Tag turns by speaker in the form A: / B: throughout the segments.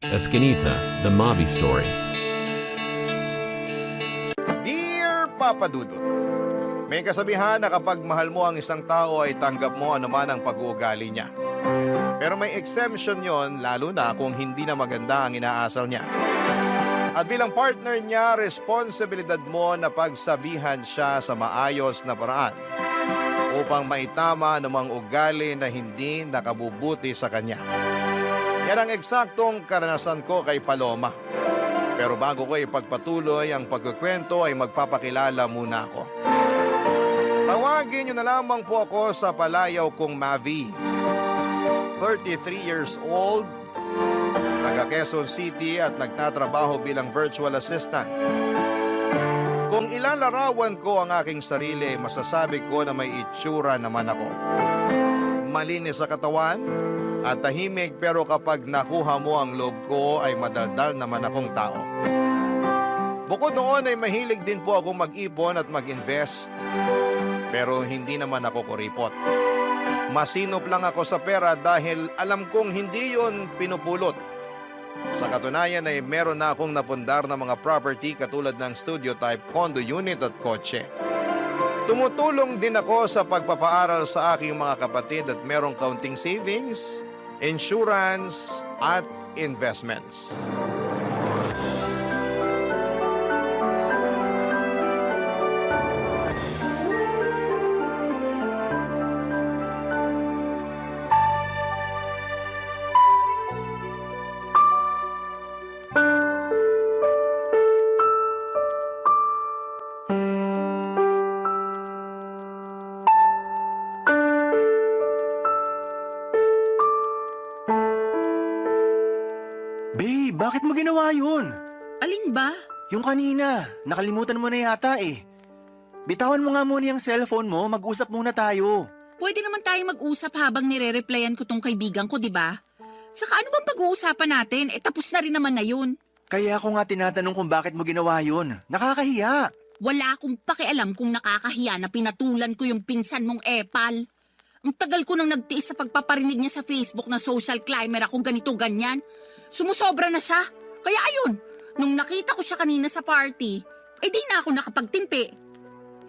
A: Escanita, The Mavi Story.
B: Dear Papa Dudut, may kasabihan na kapag mahal mo ang isang tao ay tanggap mo anuman ang pag-uugali niya. Pero may exemption yon, lalo na kung hindi na maganda ang inaasal niya. At bilang partner niya, responsibilidad mo na pagsabihan siya sa maayos na paraan upang maitama anumang ugali na hindi nakabubuti sa kanya. Yan ang eksaktong karanasan ko kay Paloma. Pero bago ko ipagpatuloy ang pagkukwento ay magpapakilala muna ako. Tawagin niyo na lamang po ako sa palayaw kong Mavi. 33 years old, taga Quezon City at nagtatrabaho bilang virtual assistant. Kung ilalarawan ko ang aking sarili, masasabi ko na may itsura naman ako. Malinis sa katawan at tahimik, pero kapag nakuha mo ang loob ko ay madaldal naman akong tao. Bukod doon ay mahilig din po ako mag-ipon at mag-invest, pero hindi naman ako kuripot. Masinop lang ako sa pera dahil alam kong hindi yon pinupulot. Sa katunayan ay meron na akong napundar na mga property katulad ng studio type, condo unit at kotse. Tumutulong din ako sa pagpapaaral sa aking mga kapatid at merong kaunting savings, insurance at investments.
C: Babe, bakit mo ginawa yun?
D: Alin ba?
C: Yung kanina, nakalimutan mo na yata eh. Bitawan mo nga muna yung cellphone mo, mag-usap muna tayo.
D: Pwede naman tayong mag-usap habang nire-replyan ko tong kaibigan ko, di ba? Saka ano bang pag-uusapan natin? Tapos na rin naman na yun.
C: Kaya ako nga tinatanong kung bakit mo ginawa yun. Nakakahiya.
D: Wala akong pakialam kung nakakahiya na pinatulan ko yung pinsan mong epal. Ang tagal ko nang nagtiis sa pagpaparinig niya sa Facebook na social climber ako ganito-ganyan. Sumusobra na siya. Kaya ayun, nung nakita ko siya kanina sa party, di na ako nakapagtimpi.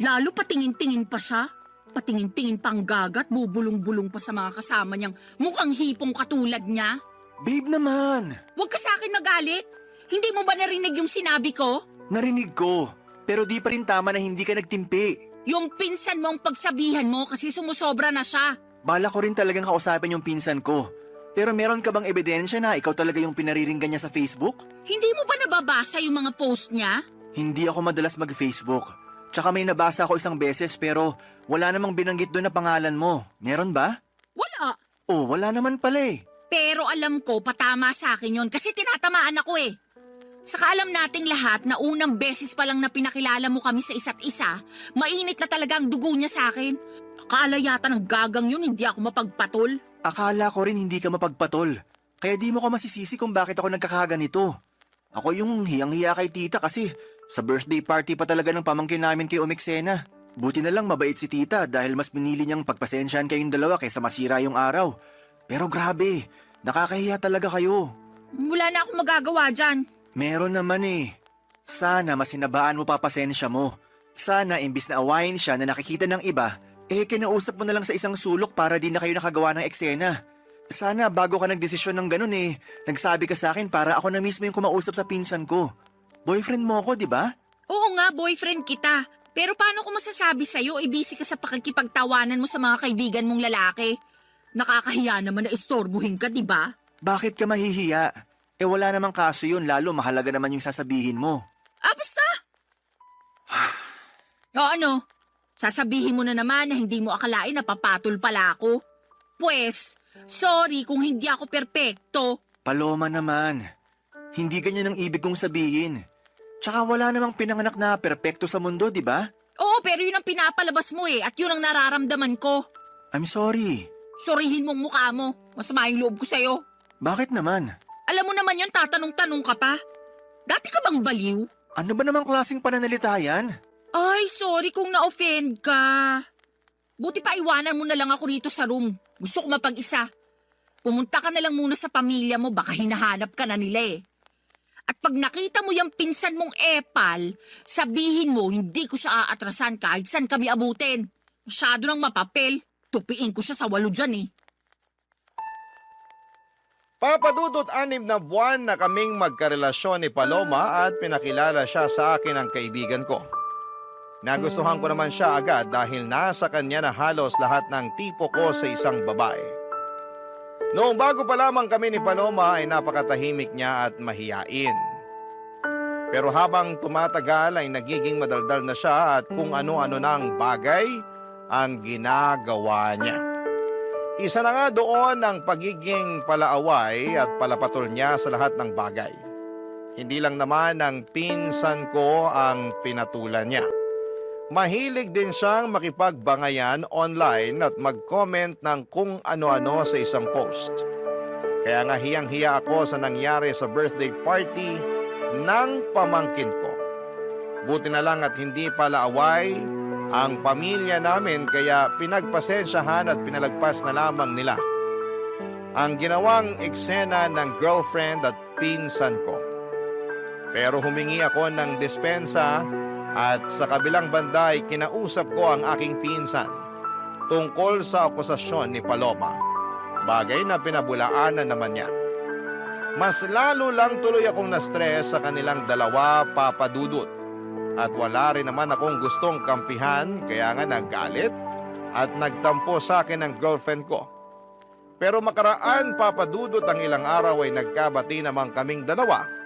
D: Lalo patingin-tingin pa siya. Patingin-tingin pang gagat, bubulong-bulong pa sa mga kasama niyang mukhang hipong katulad niya.
C: Babe naman.
D: Huwag ka sa akin magalit. Hindi mo ba narinig yung sinabi ko?
C: Narinig ko, pero di pa rin tama na hindi ka nagtimpi.
D: Yung pinsan mo ang pagsabihan mo kasi sumusobra na siya.
C: Bala ko rin talagang kausapin yung pinsan ko. Pero meron ka bang ebidensya na ikaw talaga yung pinariringgan niya sa Facebook?
D: Hindi mo ba nababasa yung mga post niya?
C: Hindi ako madalas mag-Facebook. Tsaka may nabasa ako isang beses pero wala namang binanggit doon na pangalan mo. Meron ba?
D: Wala.
C: Oh, wala naman pala eh.
D: Pero alam ko, patama sa akin yon kasi tinatamaan ako eh. Saka alam nating lahat na unang beses pa lang na pinakilala mo kami sa isa't isa, mainit na talaga ang dugo niya sa akin. Akala yata ng gagang yun, hindi ako mapagpatol.
C: Akala ko rin hindi ka mapagpatol. Kaya di mo ko masisisi kung bakit ako nagkakaganito. Ako yung hiyang-hiya kay tita kasi sa birthday party pa talaga ng pamangkin namin kay Umixena. Buti na lang mabait si tita dahil mas pinili niyang pagpasensyahan kayong dalawa kaysa masira yung araw. Pero grabe, nakakahiya talaga kayo.
D: Wala na akong magagawa dyan.
C: Meron naman eh. Sana masinabaan mo pa pasensya mo. Sana imbis na awayin siya na nakikita ng iba, kinausap mo na lang sa isang sulok para di na kayo nakagawa ng eksena. Sana bago ka nagdesisyon ng ganun nagsabi ka sa akin para ako na mismo yung kumausap sa pinsan ko. Boyfriend mo ako, di ba?
D: Oo nga, boyfriend kita. Pero paano ko masasabi sa'yo, busy ka sa pakikipagtawanan mo sa mga kaibigan mong lalaki? Nakakahiya naman na istorbuhin ka, di ba?
C: Bakit ka mahihiya? Wala namang kaso yun, lalo mahalaga naman yung sasabihin mo.
D: Basta! O ano? Sasabihin mo na naman na hindi mo akalain na papatol pala ako. Pues, sorry kung hindi ako perpekto.
C: Paloma naman, hindi ganyan ang ibig kong sabihin. Tsaka wala namang pinanganak na perpekto sa mundo, di ba?
D: Oo, pero yun ang pinapalabas mo at yun ang nararamdaman ko.
C: I'm sorry.
D: Sorihin mong mukha mo. Masama yung loob ko sa'yo.
C: Bakit naman?
D: Alam mo naman yun, tatanong-tanong ka pa. Dati ka bang baliw?
C: Ano ba namang klaseng pananalita yan?
D: Ay, sorry kung na-offend ka. Buti pa iwanan mo na lang ako rito sa room. Gusto ko mapag-isa. Pumunta ka na lang muna sa pamilya mo, baka hinahanap ka na nila eh. At pag nakita mo yung pinsan mong epal, sabihin mo hindi ko siya aatrasan kahit saan kami abutin. Masyado ng mapapel. Tupiin ko siya sa 8 dyan eh.
B: Papadudot 6 na buwan na kaming magkarelasyon ni Paloma at pinakilala siya sa akin ng kaibigan ko. Nagustuhan ko naman siya agad dahil nasa kanya na halos lahat ng tipo ko sa isang babae. Noong bago pa lamang kami ni Paloma ay napakatahimik niya at mahiyain. Pero habang tumatagal ay nagiging madaldal na siya at kung ano-ano na ang bagay ang ginagawa niya. Isa na nga doon ang pagiging palaaway at palapatol niya sa lahat ng bagay. Hindi lang naman ang pinsan ko ang pinatulan niya. Mahilig din siyang makipagbangayan online at mag-comment ng kung ano-ano sa isang post. Kaya nga hiyang-hiya ako sa nangyari sa birthday party ng pamangkin ko. Buti na lang at hindi palaaway ang pamilya namin kaya pinagpasensyahan at pinalagpas na lamang nila ang ginawang eksena ng girlfriend at pinsan ko. Pero humingi ako ng dispensa at sa kabilang banda ay kinausap ko ang aking pinsan tungkol sa akusasyon ni Paloma, bagay na pinabulaanan naman niya. Mas lalo lang tuloy akong na-stress sa kanilang dalawa, Papa Dudut. At wala rin naman akong gustong kampihan kaya nga naggalit at nagtampo sa akin ang girlfriend ko. Pero makaraan, Papa Dudut, ang ilang araw ay nagkabati naman kaming dalawa.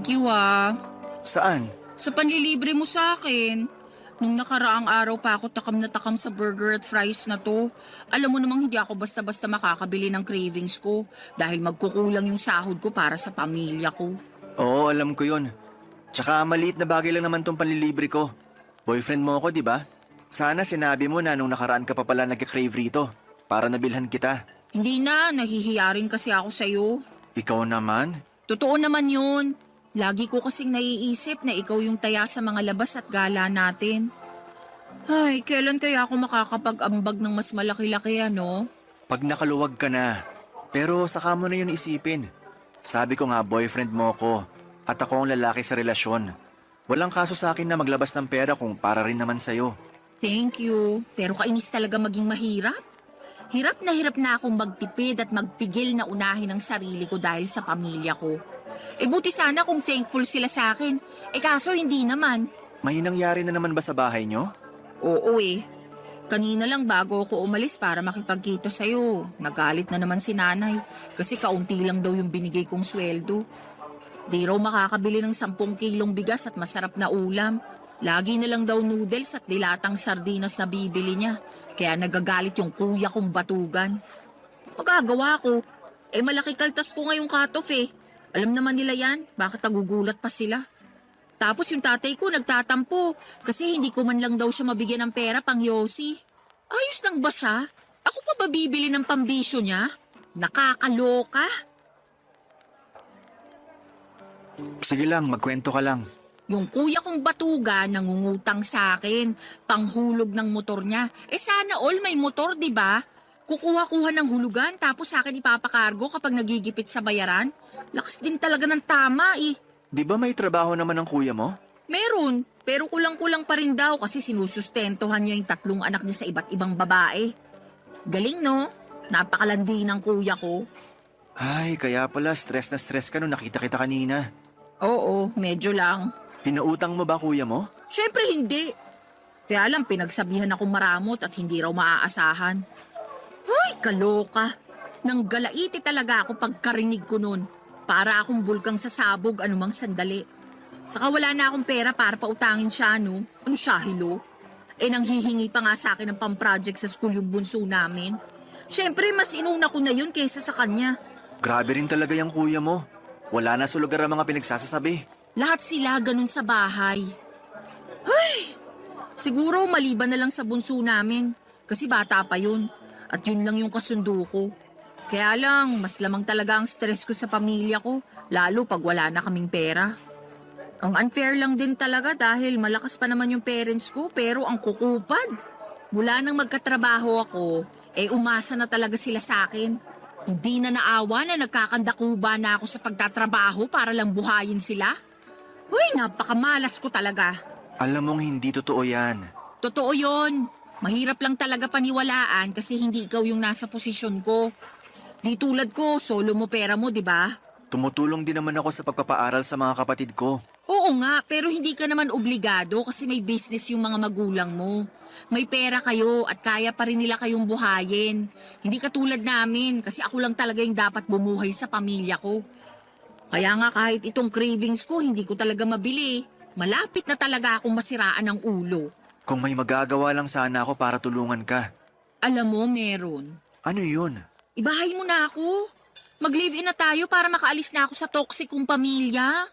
D: Thank you ah.
C: Saan?
D: Sa panlilibre mo sa akin. Nung nakaraang araw pa ako takam na takam sa burger at fries na to. Alam mo namang hindi ako basta-basta makakabili ng cravings ko dahil magkukulang yung sahod ko para sa pamilya ko.
C: Oo, alam ko yun. Tsaka maliit na bagay lang naman tong panlilibre ko. Boyfriend mo ako, di ba? Sana sinabi mo na nung nakaraan ka pa pala nagka-crave rito para nabilhan kita.
D: Hindi na, nahihiya rin kasi ako sa'yo.
C: Ikaw naman?
D: Totoo naman yun. Lagi ko kasing naiisip na ikaw yung taya sa mga labas at gala natin. Ay, kailan kaya ako makakapag-ambag ng mas malaki-laki ano?
C: Pag nakaluwag ka na. Pero saka mo na yun isipin. Sabi ko nga boyfriend mo ko at ako ang lalaki sa relasyon. Walang kaso sa akin na maglabas ng pera kung para rin naman sa'yo.
D: Thank you. Pero kainis talaga maging mahirap. Hirap na akong magtipid at magpigil na unahin ang sarili ko dahil sa pamilya ko. Buti sana kung thankful sila sa akin. Kaso hindi naman.
C: May nangyari na naman ba sa bahay nyo?
D: Oo Kanina lang bago ako umalis para makipagkita sa'yo. Nagalit na naman si nanay kasi kaunti lang daw yung binigay kong sweldo. Di raw makakabili ng 10 kilong bigas at masarap na ulam. Lagi na lang daw noodles at dilatang sardinas na bibili niya. Kaya nagagalit yung kuya kong batugan. Magagawa ko. Malaki kaltas ko ngayong cut-off Alam naman nila yan, bakit nagugulat pa sila? Tapos yung tatay ko nagtatampo kasi hindi ko man lang daw siya mabigyan ng pera pang yosi. Ayos lang ba siya? Ako pa ba bibili ng pambisyo niya? Nakakaloka.
C: Sige lang, magkwento ka lang.
D: Yung kuya kong batuga nangungutang sa akin, panghulog ng motor niya. Sana all may motor, di ba? Kukuha-kuha ng hulugan tapos sa akin ipapakargo kapag nagigipit sa bayaran. Lakas din talaga ng tama
C: Di ba may trabaho naman ang kuya mo?
D: Meron, pero kulang-kulang pa rin daw kasi sinusustentuhan niya yung 3 anak niya sa iba't ibang babae. Galing no? Napakalandi ng kuya ko.
C: Ay, kaya pala stress na stress ka nung nakita kita kanina.
D: Oo, medyo lang.
C: Pinautang mo ba kuya mo?
D: Siyempre hindi. Kaya lang pinagsabihan akong maramot at hindi raw maaasahan. Ay, kaloka. Nang galaiti talaga ako pagkarinig ko nun. Para akong bulkang sasabog anumang sandali. Saka wala na akong pera para pautangin siya, no? Ano siya, hilo? Nanghihingi pa nga sa akin ng pang-project sa school yung bunso namin. Siyempre, mas inuna ko na yun kaysa sa kanya.
C: Grabe rin talaga yung kuya mo. Wala na sa lugar ang mga pinagsasasabi.
D: Lahat sila ganun sa bahay. Ay! Siguro maliban na lang sa bunso namin. Kasi bata pa yun. At yun lang yung kasundo ko. Kaya lang, mas lamang talaga ang stress ko sa pamilya ko, lalo pag wala na kaming pera. Ang unfair lang din talaga dahil malakas pa naman yung parents ko pero ang kukupad. Mula nang magkatrabaho ako, umasa na talaga sila sa akin. Hindi na naawa na nagkakandakuba na ako sa pagtatrabaho para lang buhayin sila. Uy, napakamalas ko talaga.
C: Alam mong hindi totoo yan.
D: Totoo yon. Mahirap lang talaga paniwalaan kasi hindi ikaw yung nasa posisyon ko. Di tulad ko, solo mo pera mo, di ba?
C: Tumutulong din naman ako sa pagpapaaral sa mga kapatid ko.
D: Oo nga, pero hindi ka naman obligado kasi may business yung mga magulang mo. May pera kayo at kaya pa rin nila kayong buhayin. Hindi katulad namin kasi ako lang talaga yung dapat bumuhay sa pamilya ko. Kaya nga kahit itong cravings ko, hindi ko talaga mabili. Malapit na talaga akong masiraan ng ulo.
C: Kung may magagawa lang sana ako para tulungan ka.
D: Alam mo, meron.
C: Ano yun?
D: Ibahay mo na ako. Mag-live-in na tayo para makaalis na ako sa toxic kong pamilya.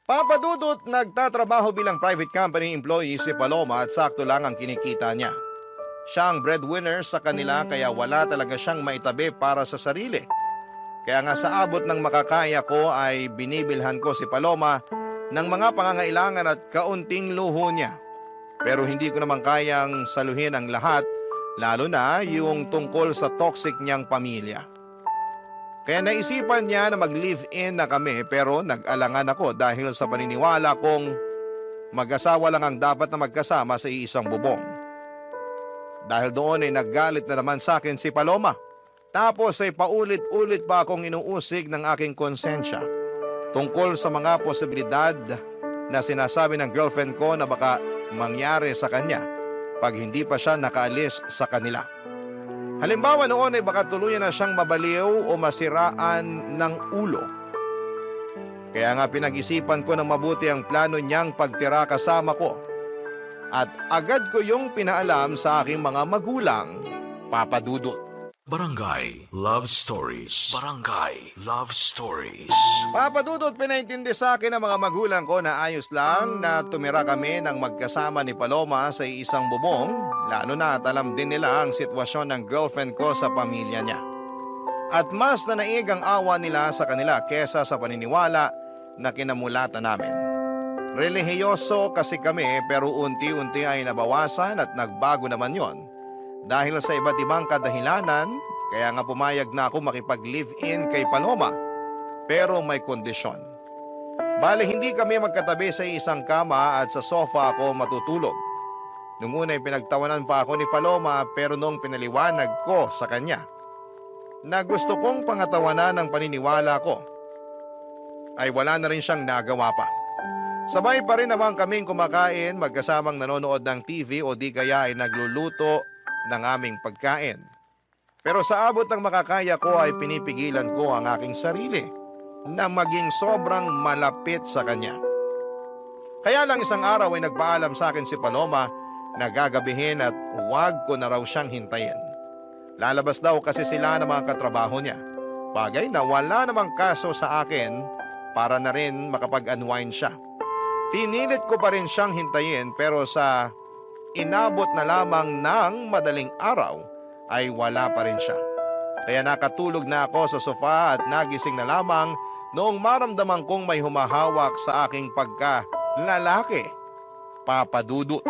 B: Papa Dudut, nagtatrabaho bilang private company employee si Paloma at sakto lang ang kinikita niya. Siya ang breadwinner sa kanila kaya wala talaga siyang maitabi para sa sarili. Kaya nga sa abot ng makakaya ko ay binibilhan ko si Paloma ng mga pangangailangan at kaunting luho niya. Pero hindi ko naman kayang saluhin ang lahat, lalo na yung tungkol sa toxic niyang pamilya. Kaya naisipan niya na mag-live-in na kami pero nag-alangan ako dahil sa paniniwala kong mag-asawa lang ang dapat na magkasama sa iisang bubong. Dahil doon ay naggalit na naman sa akin si Paloma. Tapos ay paulit-ulit pa akong inuusig ng aking konsensya tungkol sa mga posibilidad na sinasabi ng girlfriend ko na baka mangyari sa kanya pag hindi pa siya nakaalis sa kanila. Halimbawa noon ay baka tuluyan na siyang mabaliw o masiraan ng ulo. Kaya nga pinag-isipan ko ng mabuti ang plano niyang pagtira kasama ko. At agad ko yung pinaalam sa aking mga magulang, Papa Dudut.
A: Barangay Love Stories. Barangay Love Stories.
B: Papa Dudut, pinaintindi sa akin ng mga magulang ko na ayos lang na tumira kami ng magkasama ni Paloma sa isang bubong, lalo na at alam din nila ang sitwasyon ng girlfriend ko sa pamilya niya. At mas nanaig ang awa nila sa kanila kesa sa paniniwala na kinamulatan namin. Relihiyoso kasi kami pero unti-unti ay nabawasan at nagbago naman yon. Dahil sa iba't ibang kadahilanan, kaya nga pumayag na ako makipag-live-in kay Paloma. Pero may kondisyon. Bale, hindi kami magkatabi sa isang kama at sa sofa ako matutulog. Nung una ay pinagtawanan pa ako ni Paloma pero nung pinaliwanag ko sa kanya na gusto kong pangatawanan ng paniniwala ko, ay wala na rin siyang nagawa pa. Sabay pa rin naman kaming kumakain, magkasamang nanonood ng TV o di kaya ay nagluluto ng aming pagkain. Pero sa abot ng makakaya ko ay pinipigilan ko ang aking sarili na maging sobrang malapit sa kanya. Kaya lang isang araw ay nagpaalam sa akin si Paloma na gagabihin at huwag ko na raw siyang hintayin. Lalabas daw kasi sila ng mga katrabaho niya. Bagay na wala namang kaso sa akin para na rin makapag-unwind siya. Pinilit ko pa rin siyang hintayin pero sa inabot na lamang ng madaling araw ay wala pa rin siya. Kaya nakatulog na ako sa sofa at nagising na lamang noong maramdaman kong may humahawak sa aking pagka-lalaki, Papa Dudut.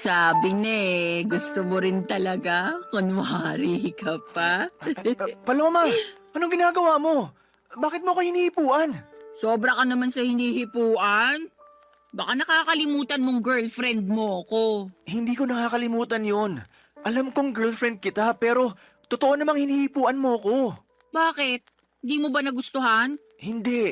D: Sabi na gusto mo rin talaga? Kunwari ka pa?
C: Paloma, anong ginagawa mo? Bakit mo ko hinihipuan?
D: Sobra ka naman sa hinihipuan. Baka nakakalimutan mong girlfriend mo ko.
C: Hindi ko nakakalimutan yon. Alam kong girlfriend kita pero totoo namang hinihipuan mo ko.
D: Bakit? Di mo ba nagustuhan?
C: Hindi.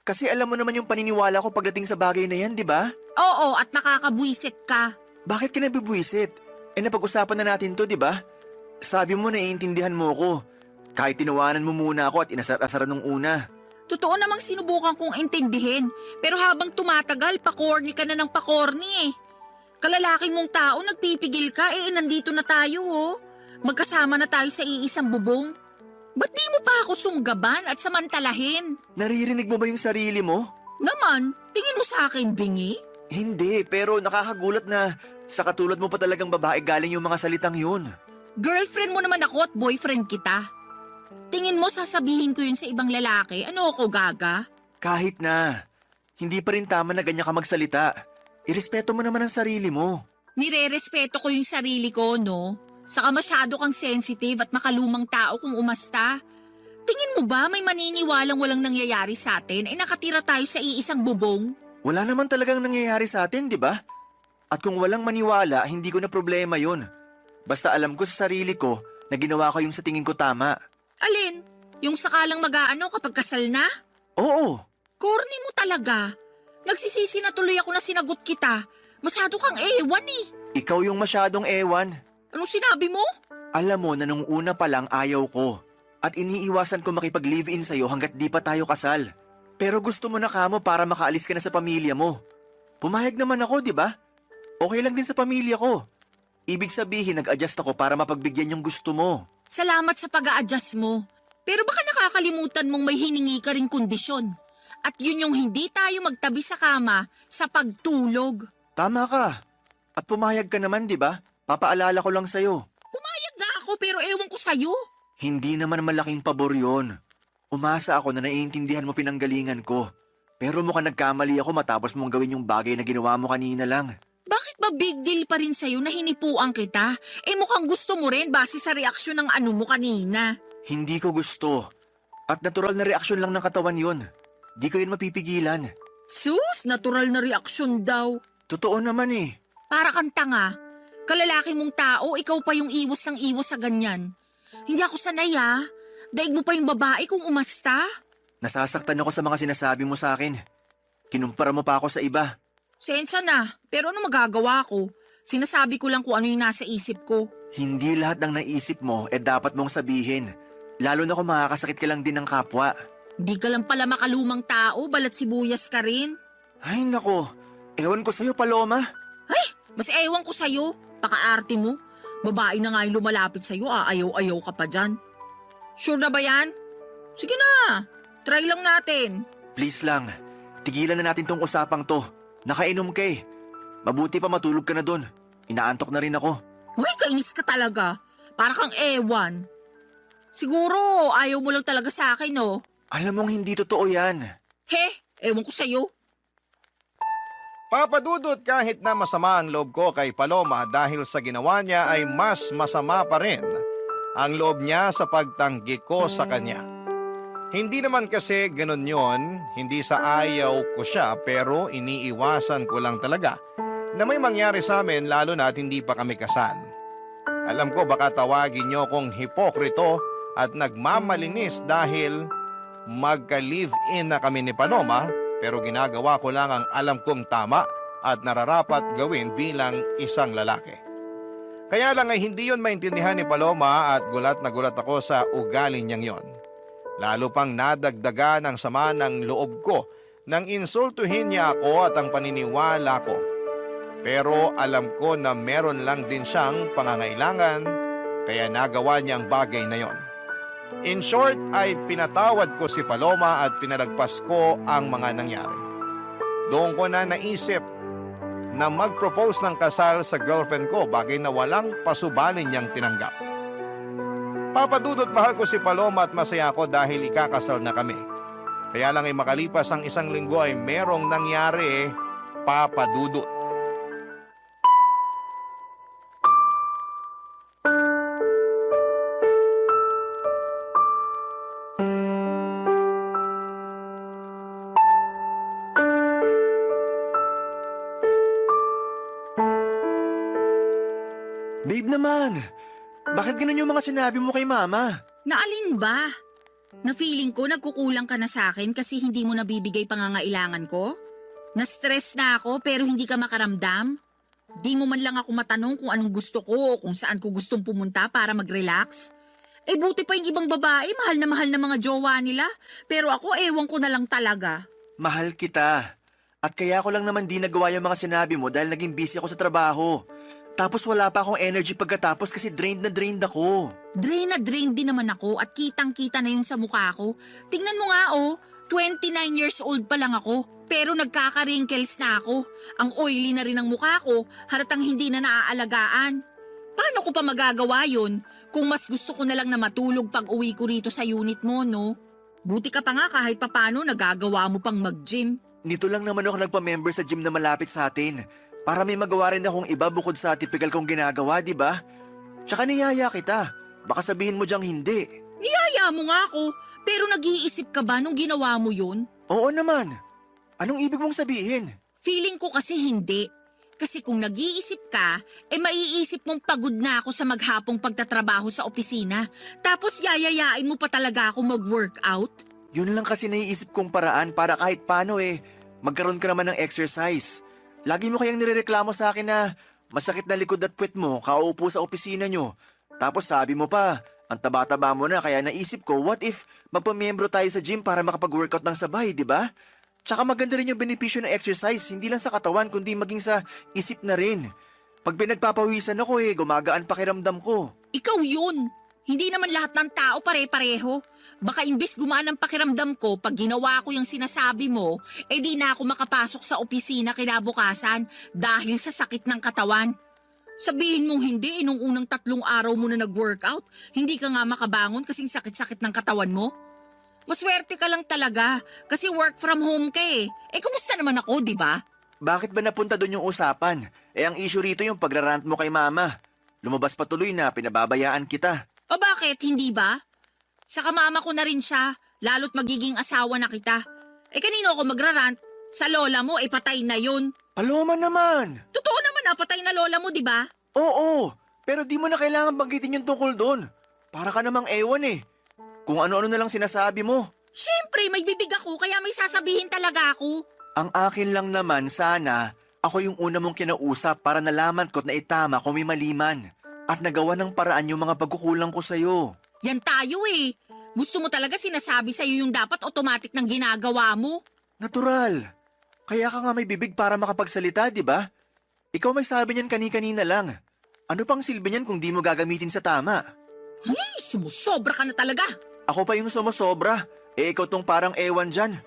C: Kasi alam mo naman yung paniniwala ko pagdating sa bagay na yan, di ba?
D: Oo, at nakakabwisit ka.
C: Bakit ka nabibwisit? Napag-usapan na natin to, di ba? Sabi mo naiintindihan mo ko. Kahit tinawanan mo muna ako at inasar-asaran nung una.
D: Totoo namang sinubukan kong intindihin, pero habang tumatagal, pakorni ka na ng pakorni eh. Kalalaking mong tao, nagpipigil ka, nandito na tayo oh. Magkasama na tayo sa iisang bubong. Ba't di mo pa ako sunggaban at samantalahin?
C: Naririnig mo ba yung sarili mo?
D: Naman, tingin mo sa akin, bingi?
C: Hindi, pero nakakagulat na sa katulad mo pa talagang babae galing yung mga salitang yun.
D: Girlfriend mo naman ako at boyfriend kita. Tingin mo sasabihin ko yun sa ibang lalaki? Ano ako, gaga?
C: Kahit na, hindi pa rin tama na ganyan ka magsalita. Irespeto mo naman ang sarili mo.
D: Nire-respeto ko yung sarili ko, no? Saka masyado kang sensitive at makalumang tao kung umasta. Tingin mo ba may maniniwalang walang nangyayari sa atin nakatira tayo sa iisang bubong?
C: Wala naman talagang nangyayari sa atin, di ba? At kung walang maniwala, hindi ko na problema yun. Basta alam ko sa sarili ko na ginawa ko yung sa tingin ko tama.
D: Alin? Yung sakalang mag-aano kapag kasal na?
C: Oo,
D: Corny mo talaga. Nagsisisi na tuloy ako na sinagot kita. Masyado kang ewan eh.
C: ikaw yung masyadong ewan.
D: Anong sinabi mo?
C: Alam mo na nung una pa lang ayaw ko. At iniiwasan ko makipag-live-in sa'yo hanggat di pa tayo kasal. Pero gusto mo na kamo para makaalis ka na sa pamilya mo. Pumayag naman ako, di ba? Okay lang din sa pamilya ko. Ibig sabihin, nag-adjust ako para mapagbigyan yung gusto mo.
D: Salamat sa pag-a-adjust mo. Pero baka nakakalimutan mong may hiningi ka ring kondisyon. At yun yung hindi tayo magtabi sa kama sa pagtulog.
C: Tama ka. At pumayag ka naman, di ba? Papaalala ko lang sa'yo.
D: Pumayag nga ako pero ewan ko sa'yo.
C: Hindi naman malaking pabor yun. Umasa ako na naiintindihan mo pinanggalingan ko. Pero mukhang nagkamali ako matapos mong gawin yung bagay na ginawa mo kanina lang.
D: Bakit ba big deal pa rin sa'yo na hinipuan kita? Mukhang gusto mo rin base sa reaksyon ng ano mo kanina.
C: Hindi ko gusto. At natural na reaksyon lang ng katawan yun. Di ko yun mapipigilan.
D: Sus, natural na reaksyon daw.
C: Totoo naman eh.
D: Para kang tanga. Kalalaki mong tao, ikaw pa yung iwas ng iwas sa ganyan. Hindi ako sanay Daig mo pa yung babae kung umasta.
C: Nasasaktan ako sa mga sinasabi mo sa akin. Kinumpara mo pa ako sa iba.
D: Sensya na, pero ano magagawa ko? Sinasabi ko lang kung ano yung nasa isip ko.
C: Hindi lahat ng naisip mo dapat mong sabihin. Lalo na kung makakasakit ka lang din ng kapwa.
D: Hindi ka lang pala makalumang tao, balat sibuyas ka rin.
C: Ay nako, ewan ko sa'yo Paloma.
D: Mas ewan ko sa'yo, pakaarte mo. Babae na nga yung lumalapit sa'yo, ayaw-ayaw ka pa dyan. Sure na ba yan? Sige na, try lang natin.
C: Please lang, tigilan na natin tong usapang to. Nakainom ka eh. Mabuti pa matulog ka na dun. Inaantok na rin ako.
D: Uy, kainis ka talaga. Para kang ewan. Siguro, ayaw mo lang talaga sa akin, no?
C: Alam mong hindi totoo yan.
D: Ewan ko sa'yo.
B: Papadudot kahit na masama ang loob ko kay Paloma dahil sa ginawa niya ay mas masama pa rin ang loob niya sa pagtanggi ko sa kanya. Hindi naman kasi ganun yon, hindi sa ayaw ko siya pero iniiwasan ko lang talaga na may mangyari sa amin lalo na at hindi pa kami kasal. Alam ko baka tawagin niyo kong hipokrito at nagmamalinis dahil magka-live-in na kami ni Paloma pero ginagawa ko lang ang alam kong tama at nararapat gawin bilang isang lalaki. Kaya lang ay hindi yon maintindihan ni Paloma at gulat na gulat ako sa ugali niyang yon. Lalo pang nadagdagan ang sama ng loob ko nang insultuhin niya ako at ang paniniwala ko. Pero alam ko na meron lang din siyang pangangailangan kaya nagawa niya ang bagay na yon. In short ay pinatawad ko si Paloma at pinalagpas ko ang mga nangyari. Doon ko na naisip na mag-propose ng kasal sa girlfriend ko, bagay na walang pasubanin niyang tinanggap. Papadudot mahal ko si Paloma at masaya ako dahil ikakasal na kami. Kaya lang ay makalipas ang isang linggo ay merong nangyari, papadudot.
C: Babe naman, bakit ganun yung mga sinabi mo kay mama?
D: Naalin ba? Na feeling ko nagkukulang ka na sa akin kasi hindi mo nabibigay pangangailangan ko? Na-stress na ako pero hindi ka makaramdam? Di mo man lang ako matanong kung anong gusto ko o kung saan ko gustong pumunta para mag-relax? Eh buti pa yung ibang babae, mahal na mga jowa nila. Pero ako, ewan ko na lang talaga.
C: Mahal kita. At kaya ko lang naman di nagawa yung mga sinabi mo dahil naging busy ako sa trabaho. Tapos wala pa akong energy pagkatapos kasi drained na drained ako.
D: Drain na drain din naman ako at kitang-kita na yung sa mukha ko. Tingnan mo nga 29 years old pa lang ako. Pero nagkaka-wrinkles na ako. Ang oily na rin ang mukha ko, halatang hindi na naaalagaan. Paano ko pa magagawa yun? Kung mas gusto ko na lang na matulog pag uwi ko rito sa unit mo, no? Buti ka pa nga kahit papano nagagawa mo pang mag-gym.
C: Nito lang naman ako nagpa-member sa gym na malapit sa atin. Para may magawa rin akong iba bukod sa typical kong ginagawa, di ba? Tsaka niyaya kita. Baka sabihin mo diyang hindi.
D: Niyaya mo nga ako, pero nag-iisip ka ba nung ginawa mo yun?
C: Oo naman. Anong ibig mong sabihin?
D: Feeling ko kasi hindi. Kasi kung nag-iisip ka, maiisip mong pagod na ako sa maghapong pagtatrabaho sa opisina. Tapos yayayain mo pa talaga ako mag-workout?
C: Yun lang kasi naiisip kong paraan para kahit paano magkaroon ka naman ng exercise. Lagi mo kayang nirereklamo sa akin na masakit na likod at puwet mo kauupo sa opisina nyo. Tapos sabi mo pa, ang taba-taba mo na kaya naisip ko, what if magpamiyembro tayo sa gym para makapag-workout ng sabay, di ba? Tsaka maganda rin yung benepisyo ng exercise, hindi lang sa katawan kundi maging sa isip na rin. Pag pinagpapawisan ako gumagaan pakiramdam ko.
D: Ikaw yun. Hindi naman lahat ng tao pare-pareho. Baka imbes gumaan ang pakiramdam ko pag ginawa ko yung sinasabi mo, di na ako makapasok sa opisina kinabukasan dahil sa sakit ng katawan. Sabihin mong hindi, nung unang 3 araw mo na nag-workout, hindi ka nga makabangon kasing sakit-sakit ng katawan mo? Maswerte ka lang talaga kasi work from home ka kumusta naman ako, di ba?
C: Bakit ba napunta doon yung usapan? Ang issue rito yung pagrarant mo kay mama. Lumabas pa tuloy na pinababayaan kita.
D: O bakit, hindi ba? Saka mama ko na rin siya, lalo't magiging asawa na kita. Kanino ako magrarant? Sa lola mo, patay na yun.
C: Paloma naman!
D: Totoo naman patay na lola mo, di ba?
C: Oo, pero di mo na kailangan banggitin yung tungkol doon. Para ka namang ewan Kung ano-ano na lang sinasabi mo.
D: Siyempre, may bibig ako kaya may sasabihin talaga ako.
C: Ang akin lang naman sana, ako yung una mong kinausap para nalaman ko't naitama kung may mali man. At nagawa ng paraan yung mga pagkukulang ko sa'yo.
D: Yan tayo Gusto mo talaga sinasabi sa'yo yung dapat automatic ng ginagawa mo?
C: Natural. Kaya ka nga may bibig para makapagsalita, di ba? Ikaw may sabi niyan kani-kanina lang. Ano pang silbi niyan kung di mo gagamitin sa tama?
D: Ay, sumusobra ka na talaga.
C: Ako pa yung sumusobra. Ikaw tong parang ewan dyan.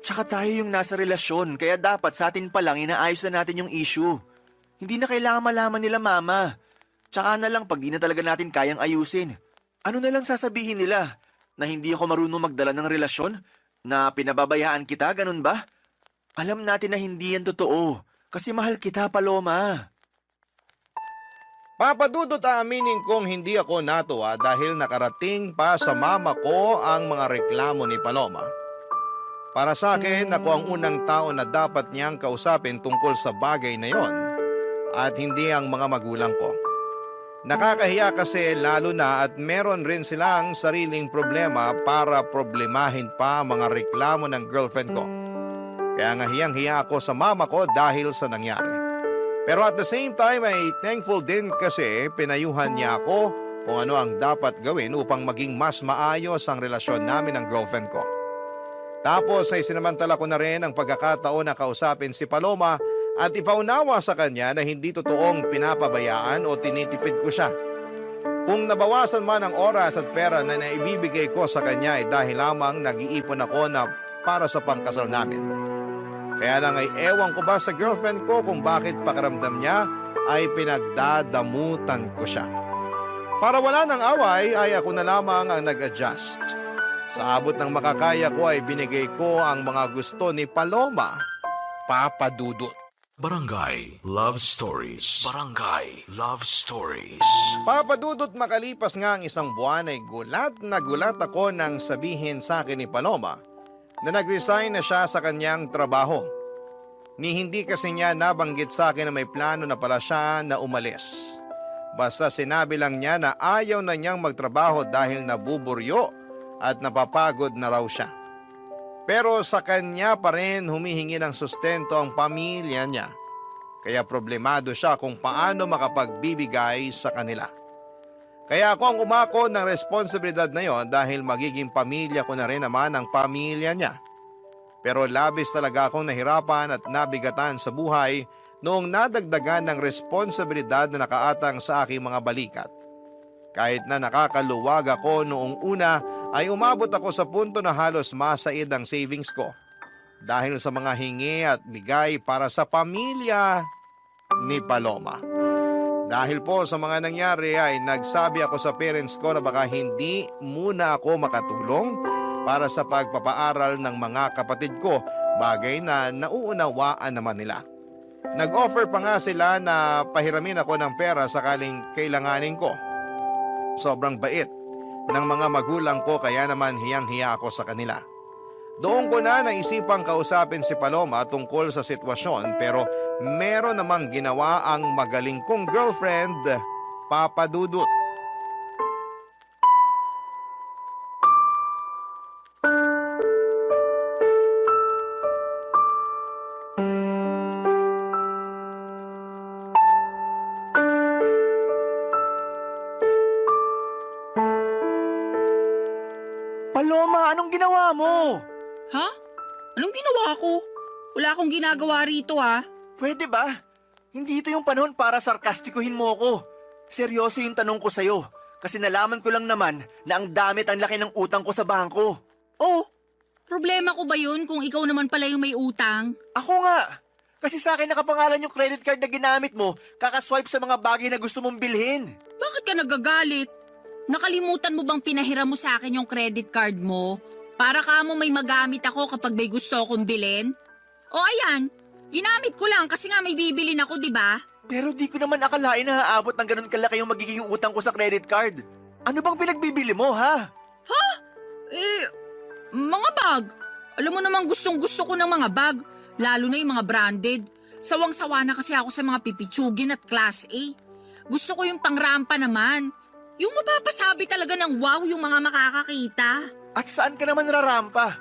C: Tsaka tayo yung nasa relasyon, kaya dapat sa atin pa lang inaayos na natin yung issue. Hindi na kailangan malaman nila mama. Tsaka na lang pag di na talaga natin kayang ayusin. Ano na lang sasabihin nila? Na hindi ako marunong magdala ng relasyon? Na pinababayaan kita, ganun ba? Alam natin na hindi yan totoo. Kasi mahal kita, Paloma.
B: Papadudot aaminin kong hindi ako natuwa dahil nakarating pa sa mama ko ang mga reklamo ni Paloma. Para sa akin, ako ang unang tao na dapat niyang kausapin tungkol sa bagay na yon at hindi ang mga magulang ko. Nakakahiya kasi lalo na at meron rin silang sariling problema para problemahin pa ang mga reklamo ng girlfriend ko. Kaya nga hiyang-hiya ako sa mama ko dahil sa nangyari. Pero at the same time ay thankful din kasi pinayuhan niya ako kung ano ang dapat gawin upang maging mas maayos ang relasyon namin ng girlfriend ko. Tapos ay sinamantala ko na rin ang pagkakataon na kausapin si Paloma at ipaunawa sa kanya na hindi totoong pinapabayaan o tinitipid ko siya. Kung nabawasan man ang oras at pera na naibibigay ko sa kanya ay dahil lamang nag-iipon ako na para sa pangkasal namin. Kaya lang ay ewan ko ba sa girlfriend ko kung bakit pakiramdam niya ay pinagdadamutan ko siya. Para wala ng away ay ako na lamang ang nag-adjust. Sa abot ng makakaya ko ay binigay ko ang mga gusto ni Paloma, Papa Dudut.
A: Barangay Love Stories. Barangay Love Stories.
B: Papa Dudut, makalipas nga ang isang buwan ay gulat na gulat ako nang sabihin sa akin ni Paloma na nag-resign na siya sa kanyang trabaho. Ni hindi kasi niya nabanggit sa akin na may plano na pala siya na umalis. Basta sinabi lang niya na ayaw na niyang magtrabaho dahil nabuburyo at napapagod na raw siya. Pero sa kanya pa rin humihingi ng sustento ang pamilya niya. Kaya problemado siya kung paano makapagbibigay sa kanila. Kaya ako ang umako ng responsibilidad na yon dahil magiging pamilya ko na rin naman ang pamilya niya. Pero labis talaga akong nahirapan at nabigatan sa buhay noong nadagdagan ng responsibilidad na nakaatang sa aking mga balikat. Kahit na nakakaluwag ako noong una ay umabot ako sa punto na halos masaid ang savings ko. Dahil sa mga hingi at bigay para sa pamilya ni Paloma. Dahil po sa mga nangyari ay nagsabi ako sa parents ko na baka hindi muna ako makatulong para sa pagpapaaral ng mga kapatid ko, bagay na nauunawaan naman nila. Nag-offer pa nga sila na pahiramin ako ng pera sakaling kailanganin ko. Sobrang bait ng mga magulang ko kaya naman hiyang-hiya ako sa kanila. Doon ko na naisipang kausapin si Paloma tungkol sa sitwasyon pero meron namang ginawa ang magaling kong girlfriend, Papa Dudut.
C: Paloma, anong ginawa mo?
D: Ha? Anong ginawa ko? Wala akong ginagawa rito
C: Pwede ba? Hindi ito yung panahon para sarkastikuhin mo ako. Seryoso yung tanong ko sa'yo. Kasi nalaman ko lang naman na ang laki ng utang ko sa bangko.
D: Oh, problema ko ba yun kung ikaw naman pala yung may utang?
C: Ako nga. Kasi sa akin nakapangalan yung credit card na ginamit mo, kakaswipe sa mga bagay na gusto mong bilhin.
D: Bakit ka nagagalit? Nakalimutan mo bang pinahiram mo sa akin yung credit card mo? Para ka mo may magamit ako kapag may gusto akong bilhin? O ayan, ginamit ko lang kasi nga may bibilin ako, di ba?
C: Pero di ko naman akalain na haabot ng ganun kalaki yung magiging utang ko sa credit card. Ano bang pinagbibili mo, ha?
D: Mga bag. Alam mo namang gustong-gusto ko ng mga bag, lalo na yung mga branded. Sawang-sawa na kasi ako sa mga pipitsugin at class A. Gusto ko yung pangrampa naman. Yung mapapasabi talaga ng wow yung mga makakakita.
C: At saan ka naman rarampa?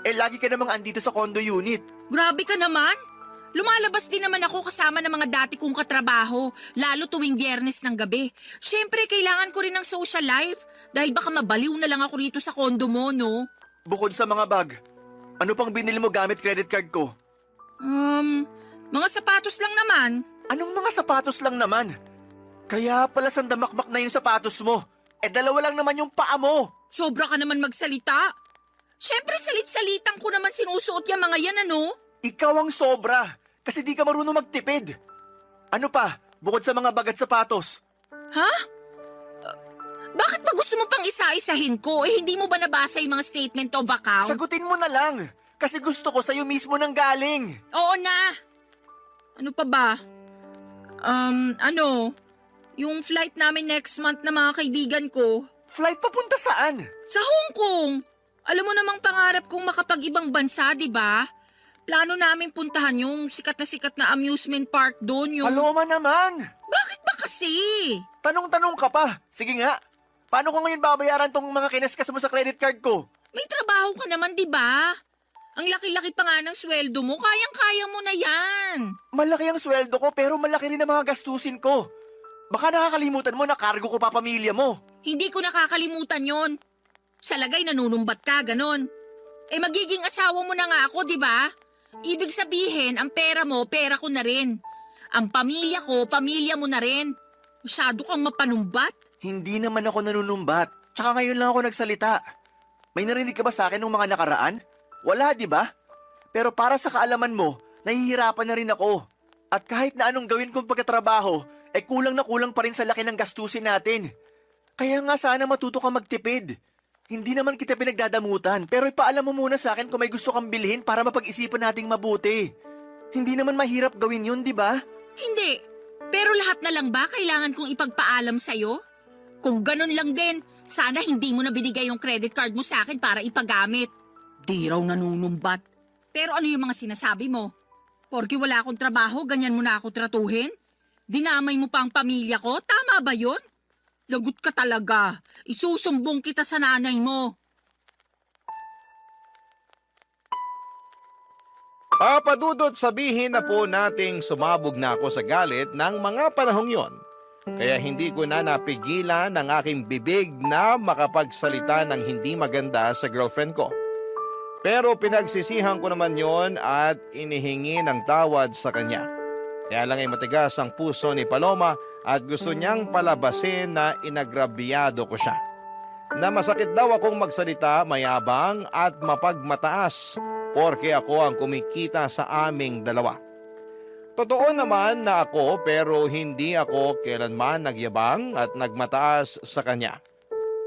C: Lagi ka namang andito sa condo unit.
D: Grabe ka naman. Lumalabas din naman ako kasama ng mga dati kong katrabaho, lalo tuwing Biyernes ng gabi. Siyempre, kailangan ko rin ng social life dahil baka mabaliw na lang ako rito sa condo mo, no?
C: Bukod sa mga bag, ano pang binili mo gamit credit card ko?
D: Mga sapatos lang naman.
C: Anong mga sapatos lang naman? Kaya pala sandamakmak na yung sapatos mo. Dalawa lang naman yung paa mo.
D: Sobra ka naman magsalita. Siyempre, salit-salitan ko naman sinusuot yung mga yan, ano?
C: Ikaw ang sobra, kasi di ka marunong magtipid. Ano pa, bukod sa mga bag at sapatos?
D: Ha? Bakit ba gusto mo pang isa-isahin ko? Hindi mo ba nabasa yung mga statement of account?
C: Sagutin mo na lang, kasi gusto ko sa'yo mismo nang galing.
D: Oo na. Ano pa ba? Yung flight namin next month na mga kaibigan ko.
C: Flight papunta saan?
D: Sa Hong Kong. Alam mo namang pangarap kong makapag-ibang bansa, di ba? Plano namin puntahan yung sikat na amusement park doon.
C: Paloma naman!
D: Bakit ba kasi?
C: Tanong-tanong ka pa. Sige nga, paano ko ngayon babayaran tong mga kinaskas mo sa credit card ko?
D: May trabaho ka naman, di ba? Ang laki-laki pa nga ng sweldo mo, kayang-kaya mo na yan.
C: Malaki ang sweldo ko pero malaki rin ang mga gastusin ko. Baka nakakalimutan mo na cargo ko pa pamilya mo.
D: Hindi ko nakakalimutan yon. Sa lagay nanunumbat ka, ganon. Magiging asawa mo na nga ako, di ba? Ibig sabihin, ang pera mo, pera ko na rin. Ang pamilya ko, pamilya mo na rin. Masyado kang mapanumbat.
C: Hindi naman ako nanunumbat. Tsaka ngayon lang ako nagsalita. May narinig ka ba sa akin nung mga nakaraan? Wala, di ba? Pero para sa kaalaman mo, nahihirapan na rin ako. At kahit na anong gawin kong pagkatrabaho, kulang na kulang pa rin sa laki ng gastusin natin. Kaya nga sana matuto ka magtipid. Hindi naman kita pinagdadamutan, pero ipaalam mo muna sa akin kung may gusto kang bilhin para mapag-isipan nating mabuti. Hindi naman mahirap gawin yun, di ba?
D: Hindi. Pero lahat na lang ba kailangan kong ipagpaalam sa'yo? Kung ganun lang din, sana hindi mo na binigay yung credit card mo sa akin para ipagamit. Di raw nanunumbat. Pero ano yung mga sinasabi mo? Porke wala akong trabaho, ganyan mo na ako tratuhin? Dinamay mo pa ang pamilya ko? Tama ba yun? Lagot ka talaga. Isusumbong kita sa nanay mo.
B: Papadudot, sabihin na po nating sumabog na ako sa galit ng mga panahong yon. Kaya hindi ko na napigilan ang aking bibig na makapagsalita ng hindi maganda sa girlfriend ko. Pero pinagsisihan ko naman yon at inihingi ng tawad sa kanya. Kaya lang ay matigas ang puso ni Paloma at gusto niyang palabasin na inagrabyado ko siya. Na masakit daw akong magsalita, mayabang at mapagmataas porke ako ang kumikita sa aming dalawa. Totoo naman na ako pero hindi ako kailanman nagyabang at nagmataas sa kanya.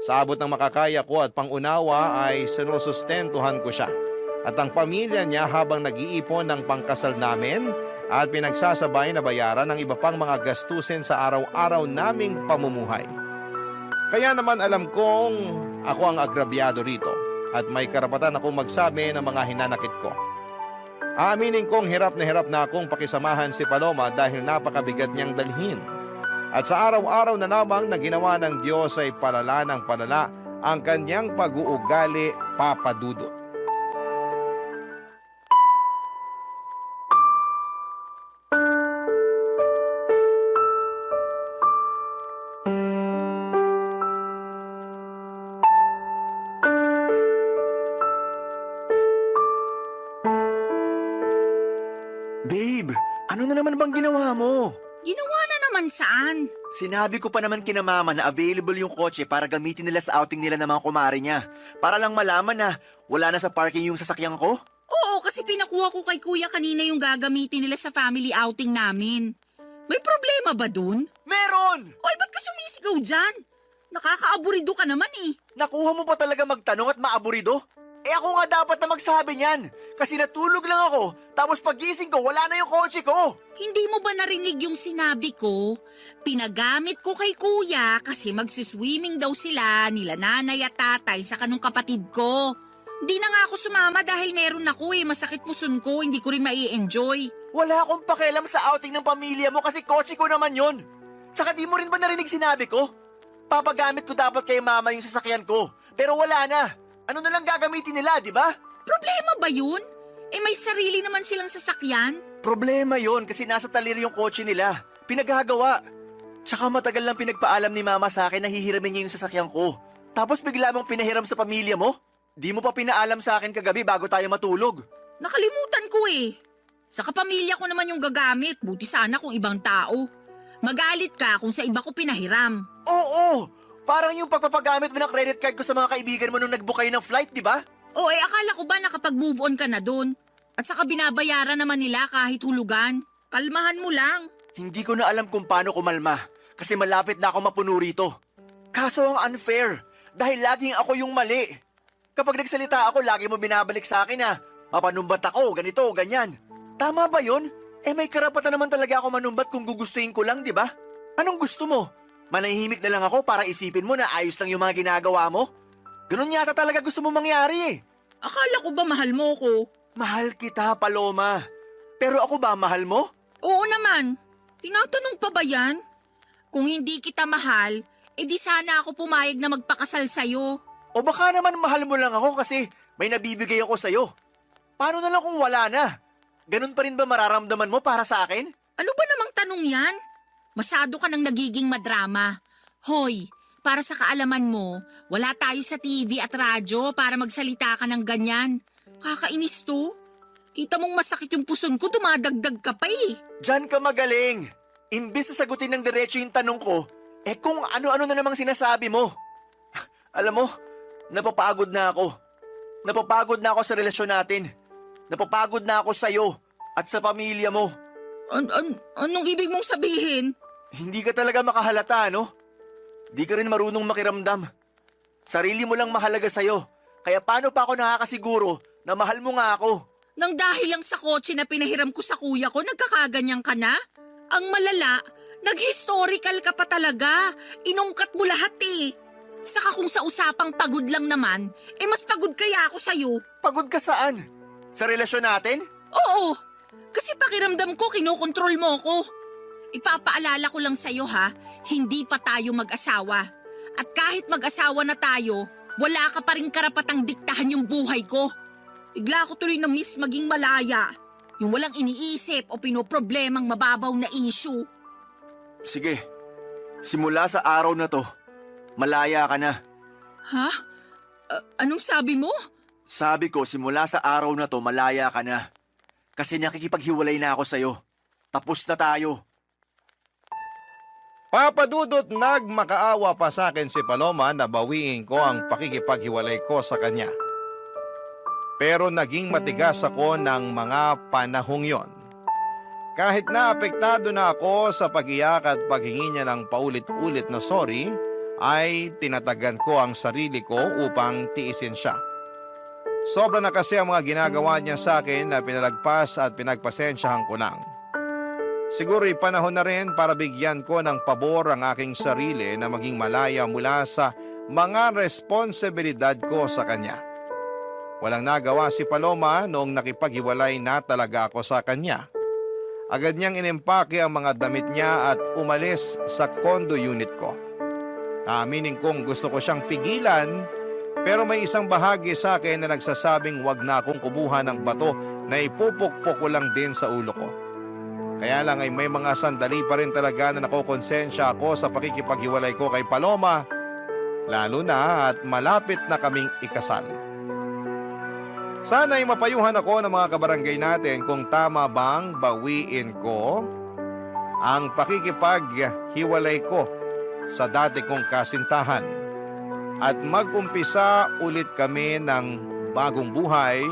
B: Sa abot ng makakaya ko at pangunawa ay sinusustentuhan ko siya at ang pamilya niya habang nag-iipon ng pangkasal namin at pinagsasabay na bayaran ng iba pang mga gastusin sa araw-araw naming pamumuhay. Kaya naman alam kong ako ang agrabyado rito at may karapatan akong magsabi ng mga hinanakit ko. Aaminin kong hirap na akong pakisamahan si Paloma dahil napakabigat niyang dalhin. At sa araw-araw na lamang na ginawa ng Diyos ay palala ng palala ang kanyang pag-uugali, Papa Dudut.
C: Babe, ano na naman bang ginawa mo?
D: Ginawa na naman saan?
C: Sinabi ko pa naman kina mama na available yung kotse para gamitin nila sa outing nila ng mga kumare niya. Para lang malaman na wala na sa parking yung sasakyan ko.
D: Oo, kasi pinakuha ko kay kuya kanina yung gagamitin nila sa family outing namin. May problema ba dun?
C: Meron!
D: Oy, ba't ka sumisigaw dyan? Nakakaaburido ka naman eh.
C: Nakuha mo pa talaga magtanong at maaburido? Eh ako nga dapat na magsabi niyan. Kasi natulog lang ako, tapos pagising ko wala na yung kotse ko.
D: Hindi mo ba narinig yung sinabi ko? Pinagamit ko kay kuya kasi magsiswimming daw sila nila nanay at tatay sa kanong kapatid ko. Hindi na nga ako sumama dahil meron ako masakit puson ko, hindi ko rin mai-enjoy.
C: Wala akong pakialam sa outing ng pamilya mo kasi kotse ko naman yon. Tsaka di mo rin ba narinig sinabi ko? Papagamit ko dapat kay mama yung sasakyan ko, pero wala na. Ano na lang gagamitin nila, di ba?
D: Problema ba yun? May sarili naman silang sasakyan.
C: Problema yon kasi nasa talir yung kotse nila. Pinaghagawa. Tsaka matagal lang pinagpaalam ni mama sa akin na hihiramin niya yung sasakyan ko. Tapos bigla mong pinahiram sa pamilya mo? Di mo pa pinaalam sa akin kagabi bago tayo matulog.
D: Nakalimutan ko Sa kapamilya ko naman yung gagamit, buti sana kung ibang tao. Magalit ka kung sa iba ko pinahiram.
C: Oo! Parang yung pagpapagamit mo ng credit card ko sa mga kaibigan mo nung nag-book kayo ng flight, di ba?
D: Akala ko ba nakapag-move on ka na dun? At saka binabayaran naman nila kahit hulugan. Kalmahan mo lang.
C: Hindi ko na alam kung paano kumalma kasi malapit na ako mapuno rito. Kaso ang unfair dahil laging ako yung mali. Kapag nagsalita ako, lagi mo binabalik sa akin na mapanumbat ako, ganito, ganyan. Tama ba yun? May karapatan naman talaga ako manumbat kung gugustuhin ko lang, di ba? Anong gusto mo? Manahimik na lang ako para isipin mo na ayos lang yung mga ginagawa mo? Ganun yata talaga gusto mo mangyari
D: Akala ko ba mahal mo ko?
C: Mahal kita, Paloma. Pero ako ba mahal mo?
D: Oo naman. Tinatanong pa ba yan? Kung hindi kita mahal, di sana ako pumayag na magpakasal sa'yo.
C: O baka naman mahal mo lang ako kasi may nabibigay ako sa'yo. Paano na lang kung wala na? Ganun pa rin ba mararamdaman mo para sa akin?
D: Ano ba namang tanong yan? Masyado ka nang nagiging madrama. Hoy, para sa kaalaman mo, wala tayo sa TV at radyo para magsalita ka ng ganyan. Kakainis to. Kita mong masakit yung puson ko, dumadagdag ka pa
C: Diyan ka magaling. Imbis na sagutin ng diretso yung tanong ko, kung ano-ano na namang sinasabi mo. Alam mo, napapagod na ako. Napapagod na ako sa relasyon natin. Napapagod na ako sa'yo at sa pamilya mo.
D: Anong ibig mong sabihin?
C: Hindi ka talaga makahalata, no? Di ka rin marunong makiramdam. Sarili mo lang mahalaga sa'yo. Kaya paano pa ako nakakasiguro na mahal mo nga ako?
D: Nang dahil lang sa kotse na pinahiram ko sa kuya ko, nagkakaganyan ka na? Ang malala, nag-historical ka pa talaga. Inungkat mo lahat Saka kung sa usapang pagod lang naman, mas pagod kaya ako sa'yo.
C: Pagod ka saan? Sa relasyon natin?
D: Oo, kasi pakiramdam ko kinokontrol mo ko. Ipapaalala ko lang sa'yo hindi pa tayo mag-asawa. At kahit mag-asawa na tayo, wala ka pa rin karapatang diktahan yung buhay ko. Bigla ko tuloy na miss maging malaya. Yung walang iniisip o pinoproblemang mababaw na issue.
C: Sige, Simula sa araw na to, malaya ka na.
D: Ha? Anong sabi mo?
C: Sabi ko, simula sa araw na to, malaya ka na. Kasi nakikipaghiwalay na ako sa'yo. Tapos na tayo.
B: Papa Dudut, nagmakaawa pa sa akin si Paloma na bawiin ko ang pakikipaghiwalay ko sa kanya. Pero naging matigas ako ng mga panahong yon. Kahit na apektado na ako sa pag-iyak at paghingi niya ng paulit-ulit na sorry, ay tinatagan ko ang sarili ko upang tiisin siya. Sobra na kasi ang mga ginagawa niya sa akin na pinalagpas at pinagpasensyahan ko lang. Siguro'y panahon na rin para bigyan ko ng pabor ang aking sarili na maging malaya mula sa mga responsibilidad ko sa kanya. Walang nagawa si Paloma noong nakipaghiwalay na talaga ako sa kanya. Agad niyang inimpake ang mga damit niya at umalis sa condo unit ko. Aaminin kong gusto ko siyang pigilan, pero may isang bahagi sa akin na nagsasabing wag na akong kubuha ng bato na ipupukpok ko lang din sa ulo ko. Kaya lang ay may mga sandali pa rin talaga na nakokonsensya ako sa pakikipaghiwalay ko kay Paloma, lalo na at malapit na kaming ikasal. Sana'y mapayuhan ako ng mga kabarangay natin kung tama bang bawiin ko ang pakikipaghiwalay ko sa dati kong kasintahan at mag-umpisa ulit kami ng bagong buhay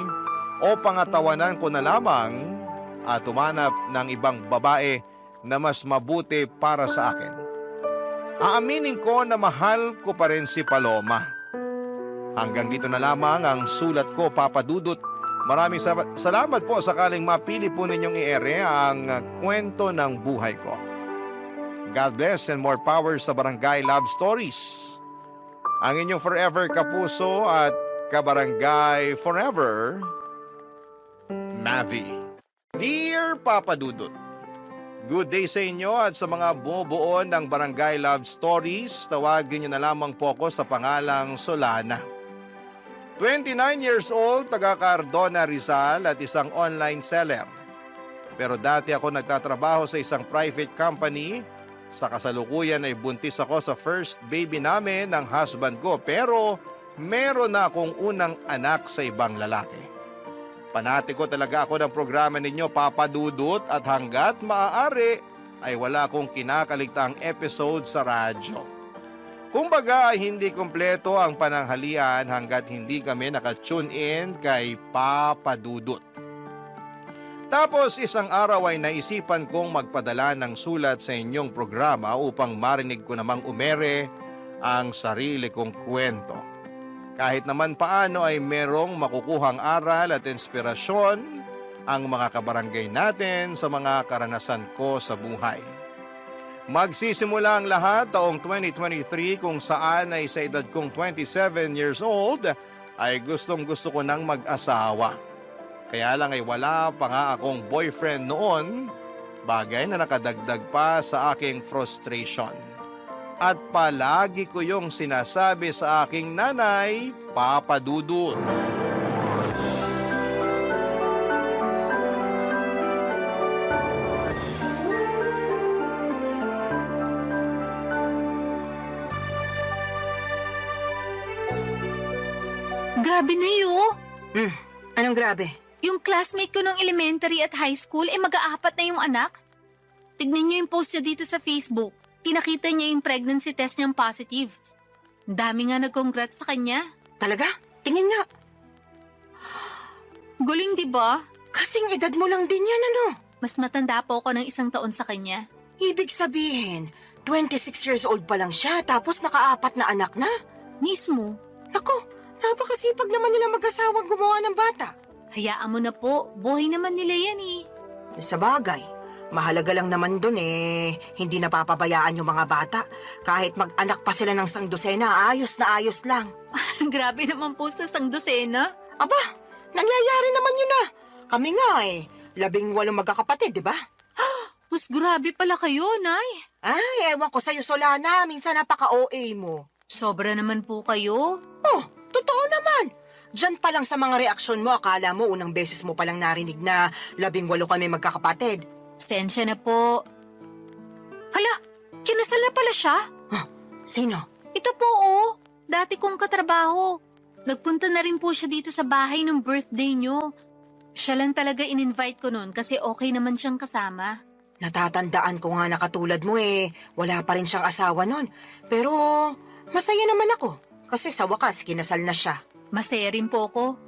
B: o pangatawanan ko na lamang at tumanap ng ibang babae na mas mabuti para sa akin. Aaminin ko na mahal ko pa rin si Paloma. Hanggang dito na lamang ang sulat ko, Papa Dudut. Maraming salamat po sakaling mapili po ninyong i-ere ang kwento ng buhay ko. God bless and more power sa Barangay Love Stories. Ang inyong forever kapuso at kabarangay forever, Mavi. Dear Papa Dudut, good day sa inyo at sa mga bumubuo ng Barangay Love Stories, tawagin niyo na lamang po ako sa pangalang Solana. 29 years old, taga Cardona, Rizal at isang online seller. Pero dati ako nagtatrabaho sa isang private company. Sa kasalukuyan ay buntis ako sa first baby namin ng husband ko, pero meron na akong unang anak sa ibang lalaki. Panati ko talaga ako ng programa ninyo, Papa Dudut, at hanggat maaari ay wala akong kinakaligtaang episode sa radyo. Kumbaga ay hindi kumpleto ang pananghalian hanggat hindi kami nakatune in kay Papa Dudut. Tapos isang araw ay naisipan kong magpadala ng sulat sa inyong programa upang marinig ko namang umere ang sarili kong kwento. Kahit naman paano ay merong makukuhang aral at inspirasyon ang mga kabarangay natin sa mga karanasan ko sa buhay. Magsisimula ang lahat taong 2023 kung saan ay sa edad kong 27 years old ay gustong-gusto ko nang mag-asawa. Kaya lang ay wala pa nga akong boyfriend noon, bagay na nakadagdag pa sa aking frustration. At palagi ko yung sinasabi sa aking nanay, Papa Dudut.
E: Grabe na yun.
F: Anong grabe?
E: Yung classmate ko nung elementary at high school, mag-aapat na yung anak. Tignan niyo yung post niya dito sa Facebook. Pinakita niya yung pregnancy test niyang positive. Dami nga nag-congrats sa kanya.
F: Talaga? Tingin nga.
E: Galing, di ba?
F: Kasing edad mo lang din yan, ano?
E: Mas matanda po ako ng 1 taon sa kanya.
F: Ibig sabihin, 26 years old pa lang siya, tapos nakaapat na anak na.
E: Mismo.
F: Naku, napakasipag naman nila mag-asawang gumawa ng bata.
E: Hayaan mo na po. Buhay naman nila yan eh.
F: Sa bagay, mahalaga lang naman dun hindi napapabayaan yung mga bata. Kahit mag-anak pa sila ng 100, ayos na ayos lang.
E: Grabe naman po sa sangdosena.
F: Aba, nangyayari naman yun na. Kami nga 18 magkakapatid, di ba?
E: Mas grabe pala kayo, Nay.
F: Ay, ewan ko sa'yo, Solana. Minsan napaka-OA mo.
E: Sobra naman po kayo.
F: Oh, totoo naman. Diyan pa lang sa mga reaksyon mo, akala mo unang beses mo palang narinig na 18 kami magkakapatid.
E: Sensya na po.
F: Hala,
E: Kinasal na pala siya?
F: Sino?
E: Ito po, oh. Dati kong katrabaho. Nagpunta na rin po siya dito sa bahay nung birthday niyo. Siya lang talaga in-invite ko noon kasi okay naman siyang kasama.
F: Natatandaan ko nga na katulad mo wala pa rin siyang asawa nun. Pero masaya naman ako kasi sa wakas kinasal na siya.
E: Masaya rin po ko.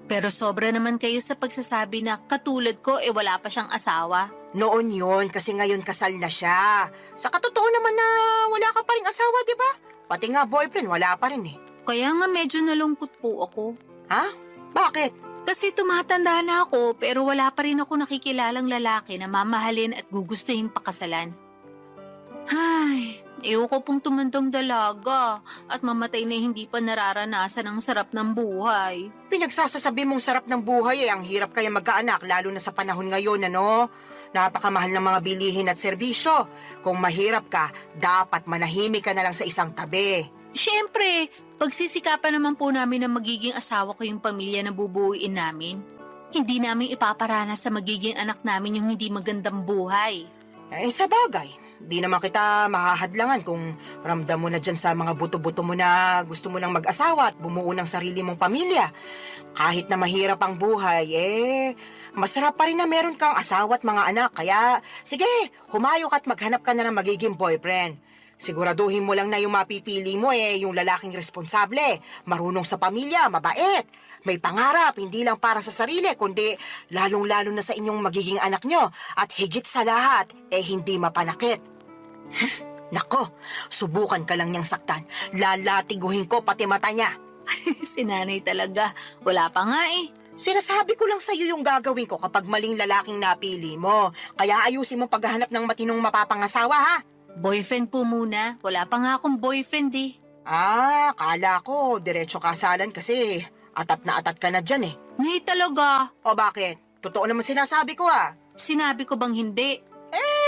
E: Pero sobra naman kayo sa pagsasabi na katulad ko wala pa siyang asawa.
F: Noon yon kasi ngayon kasal na siya. Sa katotoo naman na wala ka pa rin asawa, di ba? Pati nga boyfriend, wala pa rin
E: Kaya nga medyo nalungkot po ako.
F: Ha? Bakit?
E: Kasi tumatanda na ako pero wala pa rin ako nakikilalang lalaki na mamahalin at gugustuhin pakasalan. Ay, ayoko pong tumandang dalaga at mamatay na hindi pa nararanasan ang sarap ng buhay.
F: Pinagsasasabi mong sarap ng buhay ang hirap kaya magkaanak lalo na sa panahon ngayon, ano? Napakamahal ng mga bilihin at serbisyo. Kung mahirap ka, dapat manahimik ka na lang sa isang tabi.
E: Siyempre, pagsisikapan naman po namin na magiging asawa ko yung pamilya na bubuuin namin. Hindi namin ipaparanas sa magiging anak namin yung hindi magandang buhay.
F: Sa bagay, di naman kita mahahadlangan kung ramdam mo na dyan sa mga buto-buto mo na gusto mo nang mag-asawa at bumuo ng sarili mong pamilya. Kahit na mahirap ang buhay, masarap pa rin na meron kang asawa at mga anak. Kaya, sige, humayok at maghanap ka na ng magiging boyfriend. Siguraduhin mo lang na yung mapipili mo yung lalaking responsable, marunong sa pamilya, mabait, may pangarap, hindi lang para sa sarili, kundi lalong-lalo na sa inyong magiging anak nyo. At higit sa lahat, hindi mapanakit. Nako, subukan ka lang niyang saktan. Lalatiguhin ko pati mata niya.
E: Si nanay talaga, wala pa nga
F: Sinasabi ko lang sa'yo yung gagawin ko kapag maling lalaking napili mo. Kaya ayusin mo paghahanap ng matinong mapapangasawa, ha?
E: Boyfriend po muna, wala pa nga akong boyfriend
F: Kala ko, diretso kasalan kasi atat na atat ka na dyan
E: Nay talaga,
F: O bakit? Totoo naman sinasabi ko
E: sinabi ko bang hindi?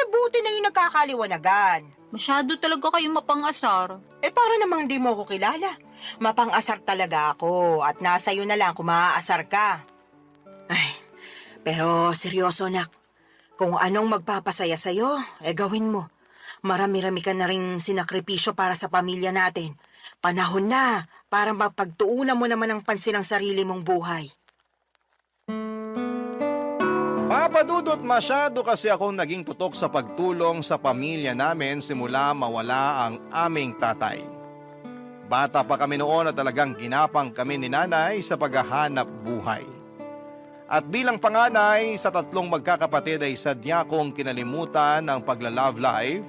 F: Buti na yung nagkakaliwanagan.
E: Masyado talaga kayong mapangasar.
F: Para namang di mo ko kilala. Mapang-asar talaga ako at nasa iyo na lang kung maaasar ka. Pero seryoso nak, kung anong magpapasaya sa'yo, gawin mo. Marami-rami ka na rin sinakripisyo para sa pamilya natin. Panahon na para mapagtuunan mo naman ang pansin ng sarili mong buhay.
B: Papa Dudut, masyado kasi akong naging tutok sa pagtulong sa pamilya namin simula mawala ang aming tatay. Bata pa kami noon at talagang ginapang kami ni nanay sa paghahanap buhay. At bilang panganay sa 3 magkakapatid ay sadya kong kinalimutan ang pagla-love life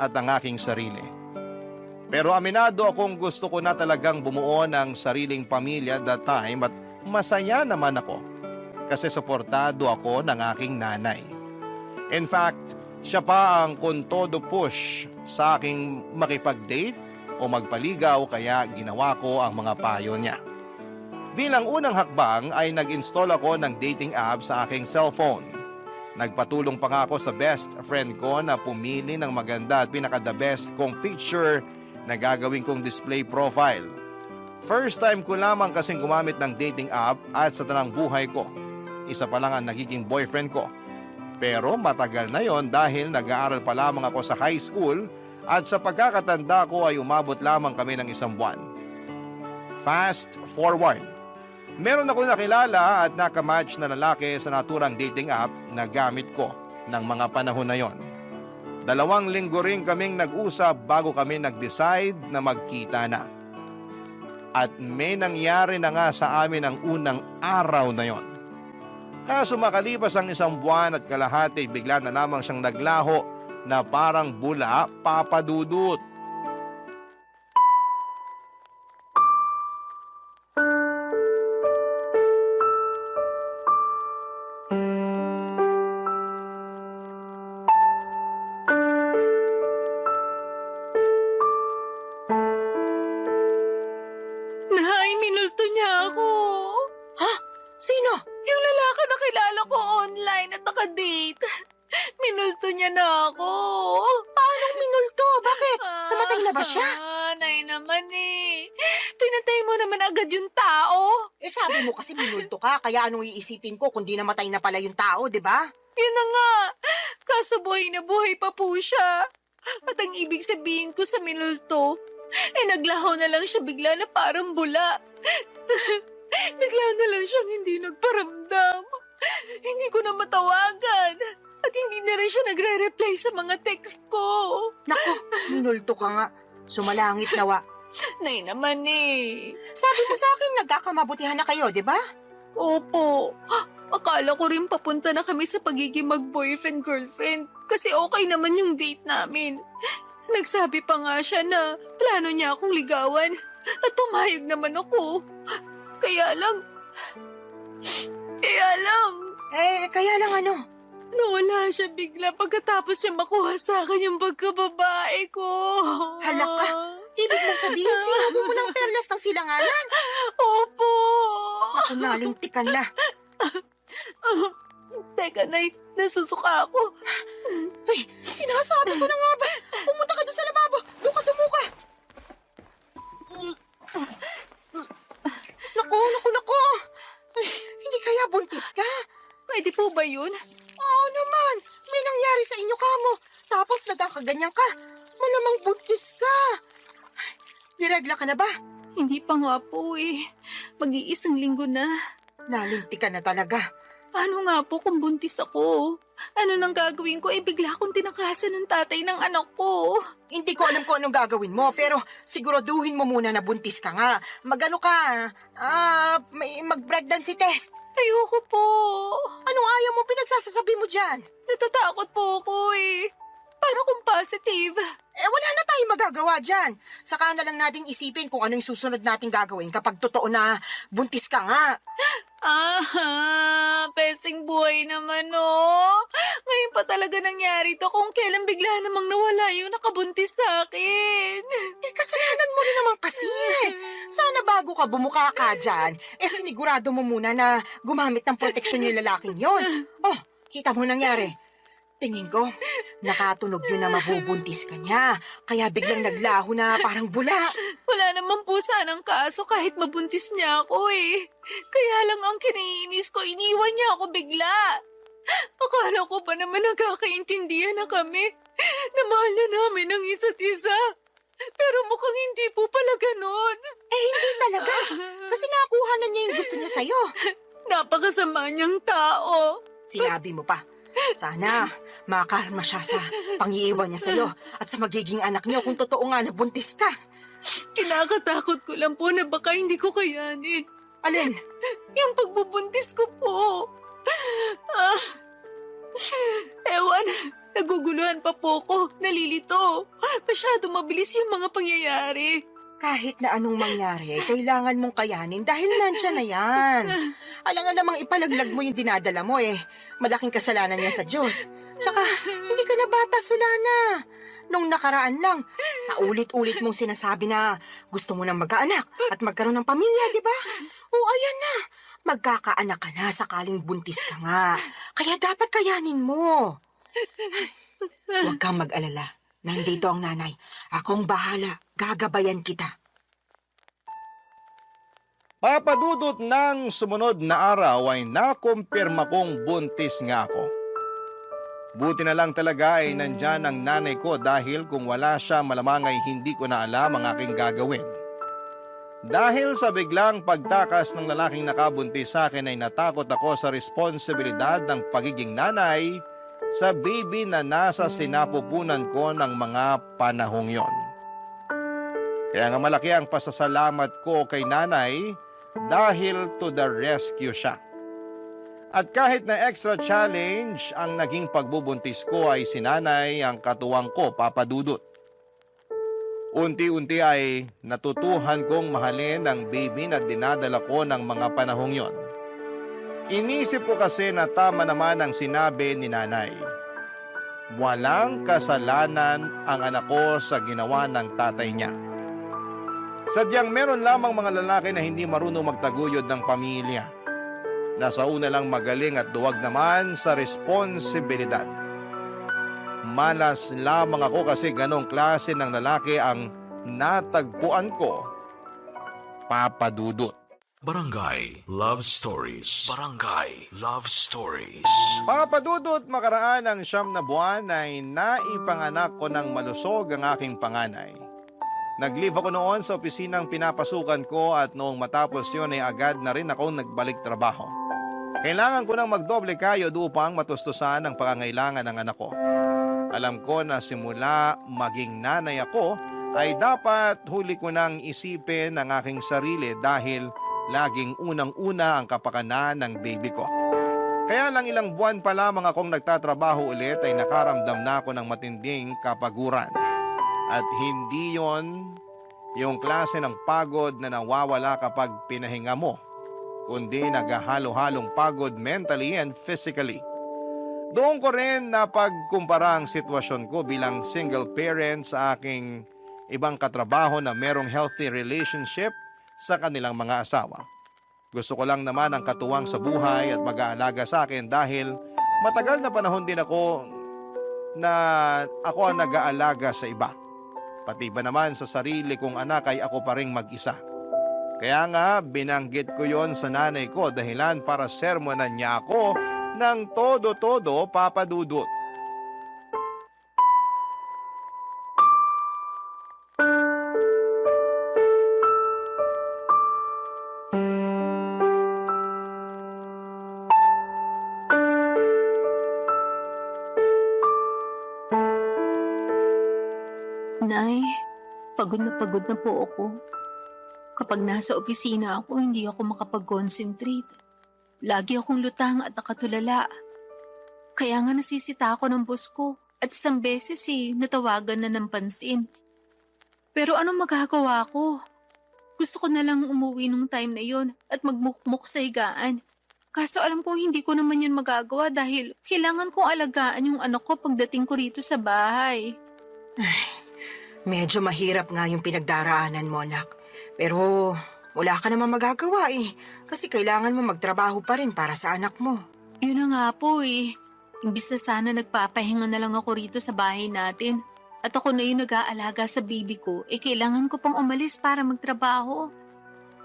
B: at ang aking sarili. Pero aminado akong gusto ko na talagang bumuo ng sariling pamilya that time at masaya naman ako kasi suportado ako ng aking nanay. In fact, siya pa ang kontodo push sa aking makipag-date o magpaligaw kaya ginawa ko ang mga payo niya. Bilang unang hakbang ay nag-install ako ng dating app sa aking cellphone. Nagpatulong pa nga ako sa best friend ko na pumili ng maganda at pinaka-the best kong picture na gagawin kong display profile. First time ko lamang kasing gumamit ng dating app at sa tanang buhay ko. Isa pa lang ang nagiging boyfriend ko. Pero matagal na yon dahil nag-aaral pa lamang ako sa high school at sa pagkakatanda ko ay umabot lamang kami ng 1 buwan. Fast forward. Meron ako nakilala at nakamatch na lalaki sa naturang dating app na gamit ko ng mga panahon na yon. 2 linggo rin kaming nag-usap bago kami nag-decide na magkita na. At may nangyari na nga sa amin ang unang araw na yon. Kaso makalipas ang 1 buwan at kalahati, bigla na lamang siyang naglaho na parang bula, Papa Dudut.
E: Nay, minulto niya ako.
F: Sino?
E: Yung lalaki na kilala ko online at nakadate. Minulto niya na ako.
F: Paanong minulto? Bakit? Namatay na ba siya?
E: Nay naman Pinatay mo naman agad yung tao.
F: Sabi mo kasi minulto ka, kaya anong iisipin ko kung di namatay na pala yung tao, di ba?
E: Yun na nga. Kaso buhay na buhay pa po siya. At ang ibig sabihin ko sa minulto, naglaho na lang siya bigla na parang bula. Bigla na lang siyang hindi nagparamdam. Hindi ko na matawagan. At hindi na rin siya nagre-reply sa mga text ko.
F: Nako, minulto ka nga. Sumalangit nawa.
E: Nay naman eh.
F: Sabi mo sa akin, nagkakamabutihan na kayo, di ba?
E: Opo. Akala ko rin papunta na kami sa pagiging mag-boyfriend-girlfriend kasi okay naman yung date namin. Nagsabi pa nga siya na plano niya akong ligawan at pumayag naman ako. Kaya lang...
F: Kaya lang ano?
E: Nawala siya bigla pagkatapos siya makuha sa akin yung pagkababae ko.
F: Hala ka. Ibig mo sabihin, sinabi mo ng perlas ng silanganan?
E: Opo.
F: Ako nalintikan na.
E: Teka, Nay, nasusuka ako.
F: Ay, sinasabi ko na nga ba? Pumunta ka doon sa lababo. Doon ka sumuka. Naku. Ay, hindi kaya buntis ka?
E: Pwede po ba yun?
F: Oo naman. May nangyari sa inyo kamo. Tapos nagkakaganyan ka. Malamang buntis ka. Niregla ka na ba?
E: Hindi pa nga po eh. Mag-iisang linggo na.
F: Nalintikan na talaga.
E: Paano nga po kung buntis ako? Ano nang gagawin ko? Bigla akong tinakasan ng tatay ng anak ko.
F: Hindi ko alam kung anong gagawin mo, pero siguraduhin mo muna na buntis ka nga. Magano ka? Mag-pregnancy test.
E: Ayoko po.
F: Anong ayaw mo pinagsasasabi mo dyan?
E: Natatakot po ako eh. Paano kung positive?
F: Wala na tayong magagawa dyan. Saka na lang nating isipin kung ano yung susunod nating gagawin kapag totoo na buntis ka nga.
E: Pesting buhay naman oh. Ngayon pa talaga nangyari to kung kailan bigla namang nawala yung nakabuntis sa akin.
F: Kasalanan mo rin naman kasi. Sana bago ka bumuka ka dyan, sinigurado mo muna na gumamit ng proteksyon yung lalaking yon. Oh, kita mo nangyari. Tingin ko, nakatunog yun na mabubuntis ka niya. Kaya biglang naglaho na parang bula.
E: Wala naman po sanang kaso kahit mabuntis niya ako eh. Kaya lang ang kiniinis ko, iniwan niya ako bigla. Akala ko pa naman nagkakaintindihan na kami. Na mahal na namin ang isa't isa. Pero mukhang hindi po pala ganon.
F: Hindi talaga. Kasi nakuha na niya yung gusto niya sa'yo.
E: Napakasama niyang tao.
F: Sinabi mo pa. Sana makarma siya sa pangiiwan niya sa'yo at sa magiging anak niyo kung totoo nga na buntis ka.
E: Kinakatakot ko lang po na baka hindi ko kayanin.
F: Alin?
E: Yung pagbubuntis ko po. Ewan, naguguluhan pa po ko. Nalilito. Masyado mabilis yung mga pangyayari.
F: Kahit na anong mangyari, kailangan mong kayanin dahil nandiyan na yan. Alangan namang ipalaglag mo yung dinadala mo Malaking kasalanan niya sa Diyos. Tsaka, hindi ka na bata, Solana. Nung nakaraan lang, naulit-ulit mong sinasabi na gusto mo nang magkaanak at magkaroon ng pamilya, di ba? O ayan na, magkakaanak ka na sakaling buntis ka nga. Kaya dapat kayanin mo. Huwag kang mag-alala. Nandito ang nanay. Akong bahala. Gagabayan kita.
B: Papadudot ng sumunod na araw ay nakumpirma kong buntis nga ako. Buti na lang talaga ay nandyan ang nanay ko dahil kung wala siya malamang ay hindi ko na alam ang aking gagawin. Dahil sa biglang pagtakas ng lalaking nakabuntis sa akin ay natakot ako sa responsibilidad ng pagiging nanay sa baby na nasa sinapupunan ko ng mga panahong yon. Kaya nga malaki ang pasasalamat ko kay nanay dahil to the rescue siya. At kahit na extra challenge ang naging pagbubuntis ko ay si nanay ang katuwang ko, Papa Dudut. Unti-unti ay natutuhan kong mahalin ang baby na dinadala ko ng mga panahong yon. Inisip ko kasi na tama naman ang sinabi ni nanay. Walang kasalanan ang anak ko sa ginawa ng tatay niya. Sadyang meron lamang mga lalaki na hindi marunong magtaguyod ng pamilya. Nasa una lang magaling at duwag naman sa responsibilidad. Malas lamang ako kasi ganong klase ng lalaki ang natagpuan ko, Papa Dudut.
A: Barangay Love Stories. Barangay Love Stories.
B: Papadudot, makaraan ng 9 na buwan ay naipanganak ko ng malusog ang aking panganay. Nag-leave ako noon sa opisinang pinapasukan ko at noong matapos yun ay agad na rin ako nagbalik trabaho. Kailangan ko nang magdoble kayod upang matustusan ang pangangailangan ng anak ko. Alam ko na simula maging nanay ako ay dapat huli ko nang isipin ang aking sarili dahil laging unang-una ang kapakanan ng baby ko. Kaya lang ilang buwan pa lamang akong nagtatrabaho ulit ay nakaramdam na ako ng matinding kapaguran. At hindi yon yung klase ng pagod na nawawala kapag pinahinga mo, kundi naghahalo-halong pagod mentally and physically. Doon ko rin napagkumpara ang sitwasyon ko bilang single parent sa aking ibang katrabaho na merong healthy relationship sa kanilang mga asawa. Gusto ko lang naman ang katuwang sa buhay at mag-aalaga sa akin dahil matagal na panahon din ako ang nag-aalaga sa iba. Pati ba naman sa sarili kong anak ay ako pa ring mag-isa. Kaya nga binanggit ko yon sa nanay ko dahilan para sermonan niya ako ng todo-todo, Papa Dudut.
E: Nay, pagod na po ako. Kapag nasa opisina ako, hindi ako makapag-concentrate. Lagi akong lutang at nakatulala. Kaya nga nasisita ako ng boss ko at isang beses natawagan na ng pansin. Pero anong magagawa ko? Gusto ko na lang umuwi nung time na yon at magmukmuk sa higaan. Kaso alam ko hindi ko naman yun magagawa dahil kailangan kong alagaan yung anak ko pagdating ko rito sa bahay.
F: Medyo mahirap nga yung pinagdaraanan mo, anak. Pero wala ka naman magagawa kasi kailangan mo magtrabaho pa rin para sa anak mo.
E: Yun na nga po Imbis na sana nagpapahinga na lang ako rito sa bahay natin. At ako na yung nag-aalaga sa baby ko, kailangan ko pang umalis para magtrabaho.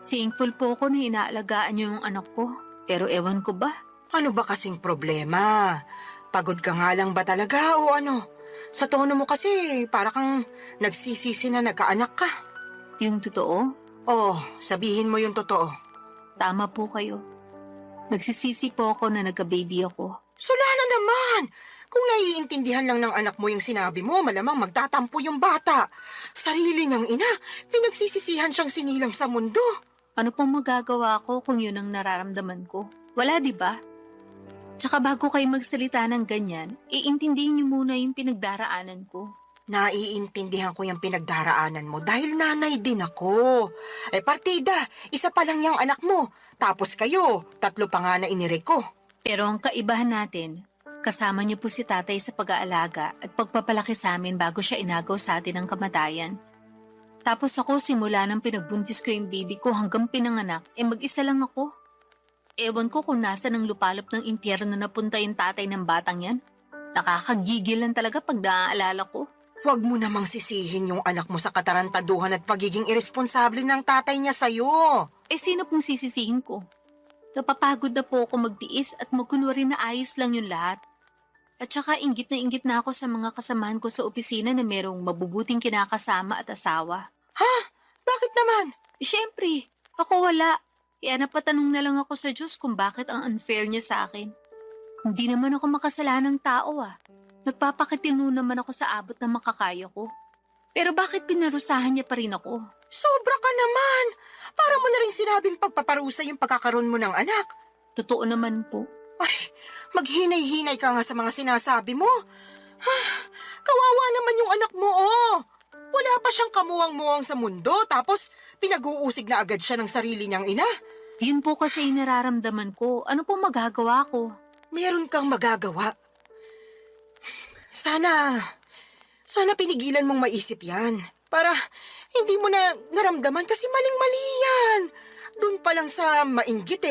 E: Thankful po ako na inaalagaan niyo yung anak ko. Pero ewan ko ba?
F: Ano ba kasing problema? Pagod ka nga lang ba talaga o ano? Sa tono mo kasi para kang nagsisisi na nagkaanak ka.
E: Yung totoo?
F: Oh, sabihin mo yung totoo.
E: Tama po kayo. Nagsisisi po ako na nagka-baby ako.
F: Sula na naman! Kung naiintindihan lang ng anak mo yung sinabi mo, malamang magtatampo yung bata. Sarili niyang ina, pinagsisisihan siyang sinilang sa mundo.
E: Ano pong magagawa ko kung yun ang nararamdaman ko? Wala, di ba? Tsaka bago kayo magsalita ng ganyan, iintindihin niyo muna yung pinagdaraanan ko.
F: Naiintindihan ko yung pinagdaraanan mo dahil nanay din ako. Partida, isa pa lang yung anak mo. Tapos kayo, 3 pa nga na inire ko.
E: Pero ang kaibahan natin, kasama niyo po si tatay sa pag-aalaga at pagpapalaki sa amin bago siya inagaw sa atin ng kamatayan. Tapos ako simula nang pinagbuntis ko yung baby ko hanggang pinanganak, mag-isa lang ako. Ewan ko kung nasa ng lupalop ng impyerno na punta yung tatay ng batang yan. Nakakagigil lang talaga pag naaalala ko.
F: Huwag mo namang sisihin yung anak mo sa katarantaduhan at pagiging irresponsable ng tatay niya sa'yo.
E: Sino pong sisisihin ko? Napapagod na po ako magtiis at magkunwari na ayos lang yung lahat. At saka inggit na ako sa mga kasamahan ko sa opisina na merong mabubuting kinakasama at asawa.
F: Ha? Bakit naman?
E: Siyempre, ako wala. Kaya napatanong na lang ako sa Diyos kung bakit ang unfair niya sa akin. Hindi naman ako makasalanang tao Nagpapakitino naman ako sa abot na makakaya ko. Pero bakit pinarusahan niya pa rin ako?
F: Sobra ka naman! Para mo na rin sinabing pagpaparusa yung pagkakaroon mo ng anak.
E: Totoo naman po.
F: Ay, maghinay-hinay ka nga sa mga sinasabi mo. Kawawa naman yung anak mo, Wala pa siyang kamuwang-muwang sa mundo, tapos pinag-uusig na agad siya ng sarili niyang ina.
E: Yun po kasi yung nararamdaman ko. Ano pong magagawa ko?
F: Meron kang magagawa. Sana pinigilan mong maisip yan. Para hindi mo na naramdaman kasi maling-mali yan. Doon pa lang sa mainggit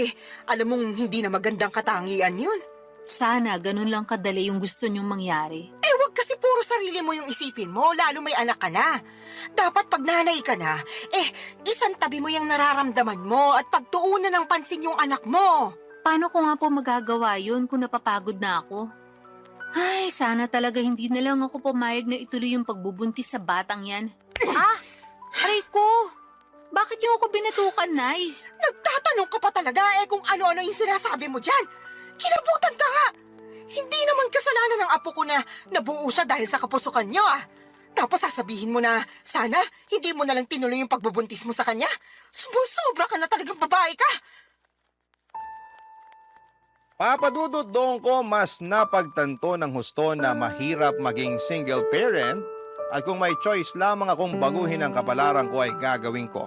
F: alam mong hindi na magandang katangian yun.
E: Sana ganun lang kadali yung gusto niyong mangyari.
F: Wag ka Kasi puro sarili mo yung isipin mo, lalo may anak ka na. Dapat pag nanay ka na, isang tabi mo yung nararamdaman mo at pagtuunan ng pansin yung anak mo.
E: Paano ko nga po magagawa yun kung napapagod na ako? Ay, sana talaga hindi na lang ako pumayag na ituloy yung pagbubuntis sa batang yan. Aray ko! Bakit niyo ako binatukan, Nay?
F: Nagtatanong ka pa talaga kung ano-ano yung sinasabi mo dyan. Kinabutan ka nga. Hindi naman kasalanan ng apo ko na nabuo siya dahil sa kapusukan niyo Tapos sasabihin mo na sana hindi mo na lang tinuloy yung pagbubuntis mo sa kanya. Sumusobra ka na talagang babae ka.
B: Papa Dudut, doon ko mas napagtanto ng husto na mahirap maging single parent at kung may choice lamang akong baguhin ang kapalaran ko ay gagawin ko.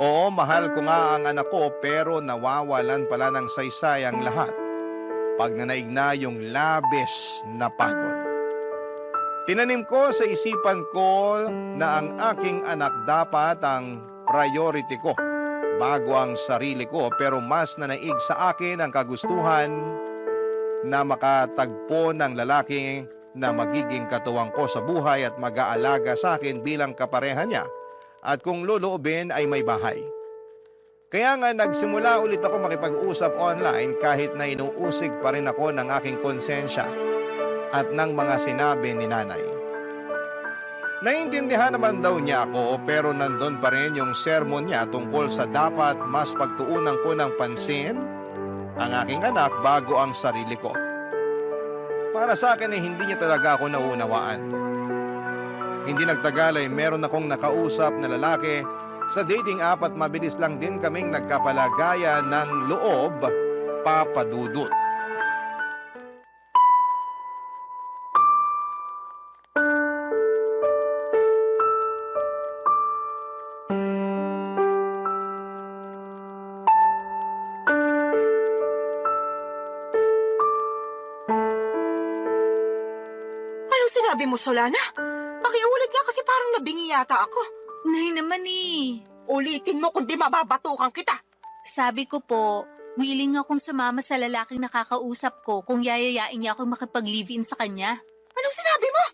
B: Oo, mahal ko nga ang anak ko pero nawawalan pala ng saysay ang lahat pag nanaig na yung labis na pagod. Tinanim ko sa isipan ko na ang aking anak dapat ang priority ko bago ang sarili ko pero mas nanaig sa akin ang kagustuhan na makatagpo ng lalaki na magiging katuwang ko sa buhay at mag-aalaga sa akin bilang kapareha niya at kung loloobin ay may bahay. Kaya nga nagsimula ulit ako makipag-usap online kahit na inuusig pa rin ako ng aking konsensya at ng mga sinabi ni nanay. Naintindihan naman daw niya ako pero nandun pa rin yung sermon niya tungkol sa dapat mas pagtuunan ko ng pansin ang aking anak bago ang sarili ko. Para sa akin hindi niya talaga ako naunawaan. Hindi nagtagal ay meron akong nakausap na lalaki sa dating app at mabilis lang din kaming nagkapalagayan ng loob, Papa Dudut.
F: Anong sinabi mo, Solana? Pakiulit nga kasi parang nabingi yata ako.
E: Nay naman
F: Ulitin mo kundi mababatukan kita.
E: Sabi ko po, willing akong sumama sa lalaking nakakausap ko kung yayayain niya akong makipag-live-in sa kanya.
F: Anong sinabi mo?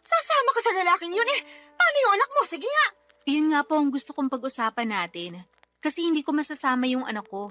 F: Sasama ka sa lalaking yun Paano yung anak mo? Sige nga.
E: Yun nga po ang gusto kong pag-usapan natin. Kasi hindi ko masasama yung anak ko.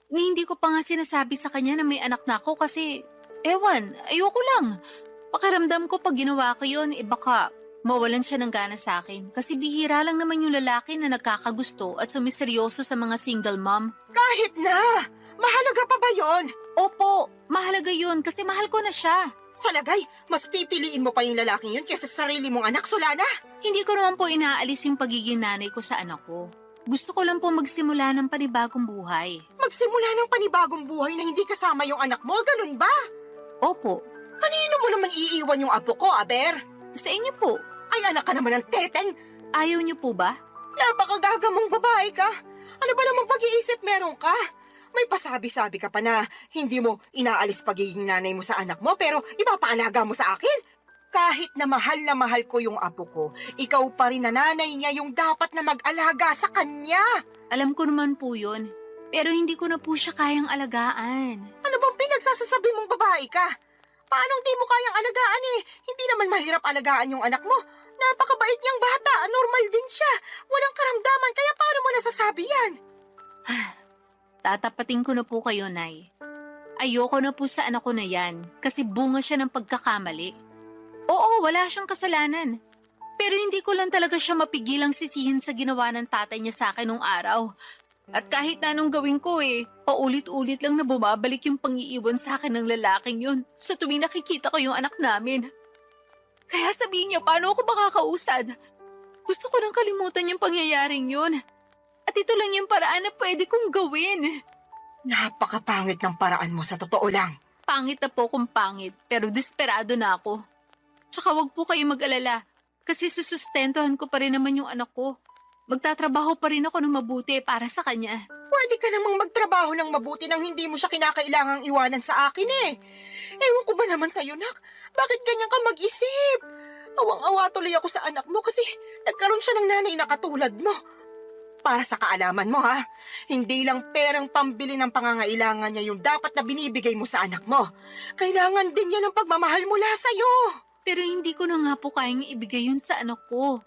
E: Ni hindi ko pa nga sinasabi sa kanya na may anak na ako kasi, ayoko lang. Pakiramdam ko pag ginawa ko yun, baka mawalan siya ng gana sa akin. Kasi bihira lang naman yung lalaki na nagkakagusto at sumiseryoso sa mga single mom.
F: Kahit na! Mahalaga pa ba yon?
E: Opo, mahalaga yun kasi mahal ko na siya.
F: Sa lagay, mas pipiliin mo pa yung lalaking yun kaysa sa sarili mong anak, Solana.
E: Hindi ko naman po inaalis yung pagiging nanay ko sa anak ko. Gusto ko lang po magsimula ng panibagong buhay.
F: Magsimula ng panibagong buhay na hindi kasama yung anak mo, ganun ba?
E: Opo,
F: Kanino mo naman iiwan yung apo ko, Aber?
E: sa inyo po.
F: Ay, anak ka naman ng teteng.
E: Ayaw niyo po ba?
F: Napakagaga mong babae ka. Ano ba namang pag-iisip meron ka? May pasabi-sabi ka pa na hindi mo inaalis pagiging nanay mo sa anak mo pero ipapaalaga mo sa akin. Kahit na mahal ko yung apo ko, ikaw pa rin na nanay niya yung dapat na mag-alaga sa kanya.
E: Alam ko naman po yun. Pero hindi ko na po siya kayang alagaan.
F: Ano bang pinagsasasabi mong babae ka? Paanong di mo kayang alagaan Hindi naman mahirap alagaan yung anak mo. Napakabait niyang bata, normal din siya. Walang karamdaman, kaya paano mo nasasabi yan?
E: Tatapatin ko na po kayo, Nay. Ayoko na po sa anak ko na yan kasi bunga siya ng pagkakamali. Oo, wala siyang kasalanan. Pero hindi ko lang talaga siya mapigilang sisihin sa ginawa ng tatay niya sa akin nung araw. At kahit na anong gawin ko paulit-ulit lang na bumabalik yung pangiiwan sa akin ng lalaking yun sa tuwing nakikita ko yung anak namin. Kaya sabihin niya, paano ako makakausad? Gusto ko nang kalimutan yung pangyayaring yun. At ito lang yung paraan na pwede kong gawin.
F: Napakapangit ng paraan mo sa totoo lang.
E: Pangit na po kung pangit, pero desperado na ako. Tsaka wag po kayo mag-alala, kasi susustentuhan ko pa rin naman yung anak ko. Magtatrabaho pa rin ako ng mabuti para sa kanya.
F: Pwede ka namang magtrabaho ng mabuti nang hindi mo siya kinakailangang iwanan sa akin Ewan ko ba naman sa'yo, nak? Bakit ganyan ka mag-isip? Awang-awa tuloy ako sa anak mo kasi nagkaroon siya ng nanay na katulad mo. Para sa kaalaman mo, hindi lang perang pambili ng pangangailangan niya yung dapat na binibigay mo sa anak mo. Kailangan din niya ng pagmamahal mula sa'yo.
E: Pero hindi ko na nga po kayang ibigay yun sa anak ko.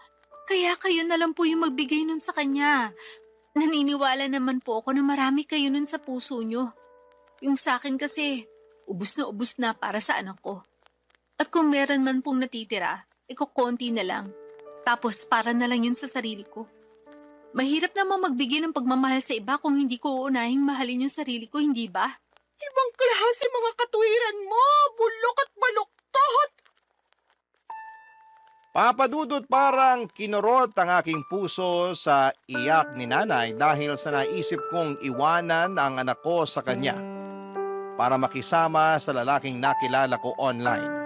E: Kaya kayo na lang po yung magbigay nun sa kanya. Naniniwala naman po ako na marami kayo nun sa puso nyo. Yung sa akin kasi, ubus na para sa anak ko. At kung meron man pong natitira, konti na lang. Tapos para na lang yun sa sarili ko. Mahirap naman magbigay ng pagmamahal sa iba kung hindi ko uunahing mahalin yung sarili ko, hindi ba?
F: Ibang klase mga katuwiran mo, bulok at baluktot.
B: Papa Dudut, parang kinurot ang aking puso sa iyak ni nanay dahil sa naisip kong iwanan ang anak ko sa kanya para makisama sa lalaking nakilala ko online.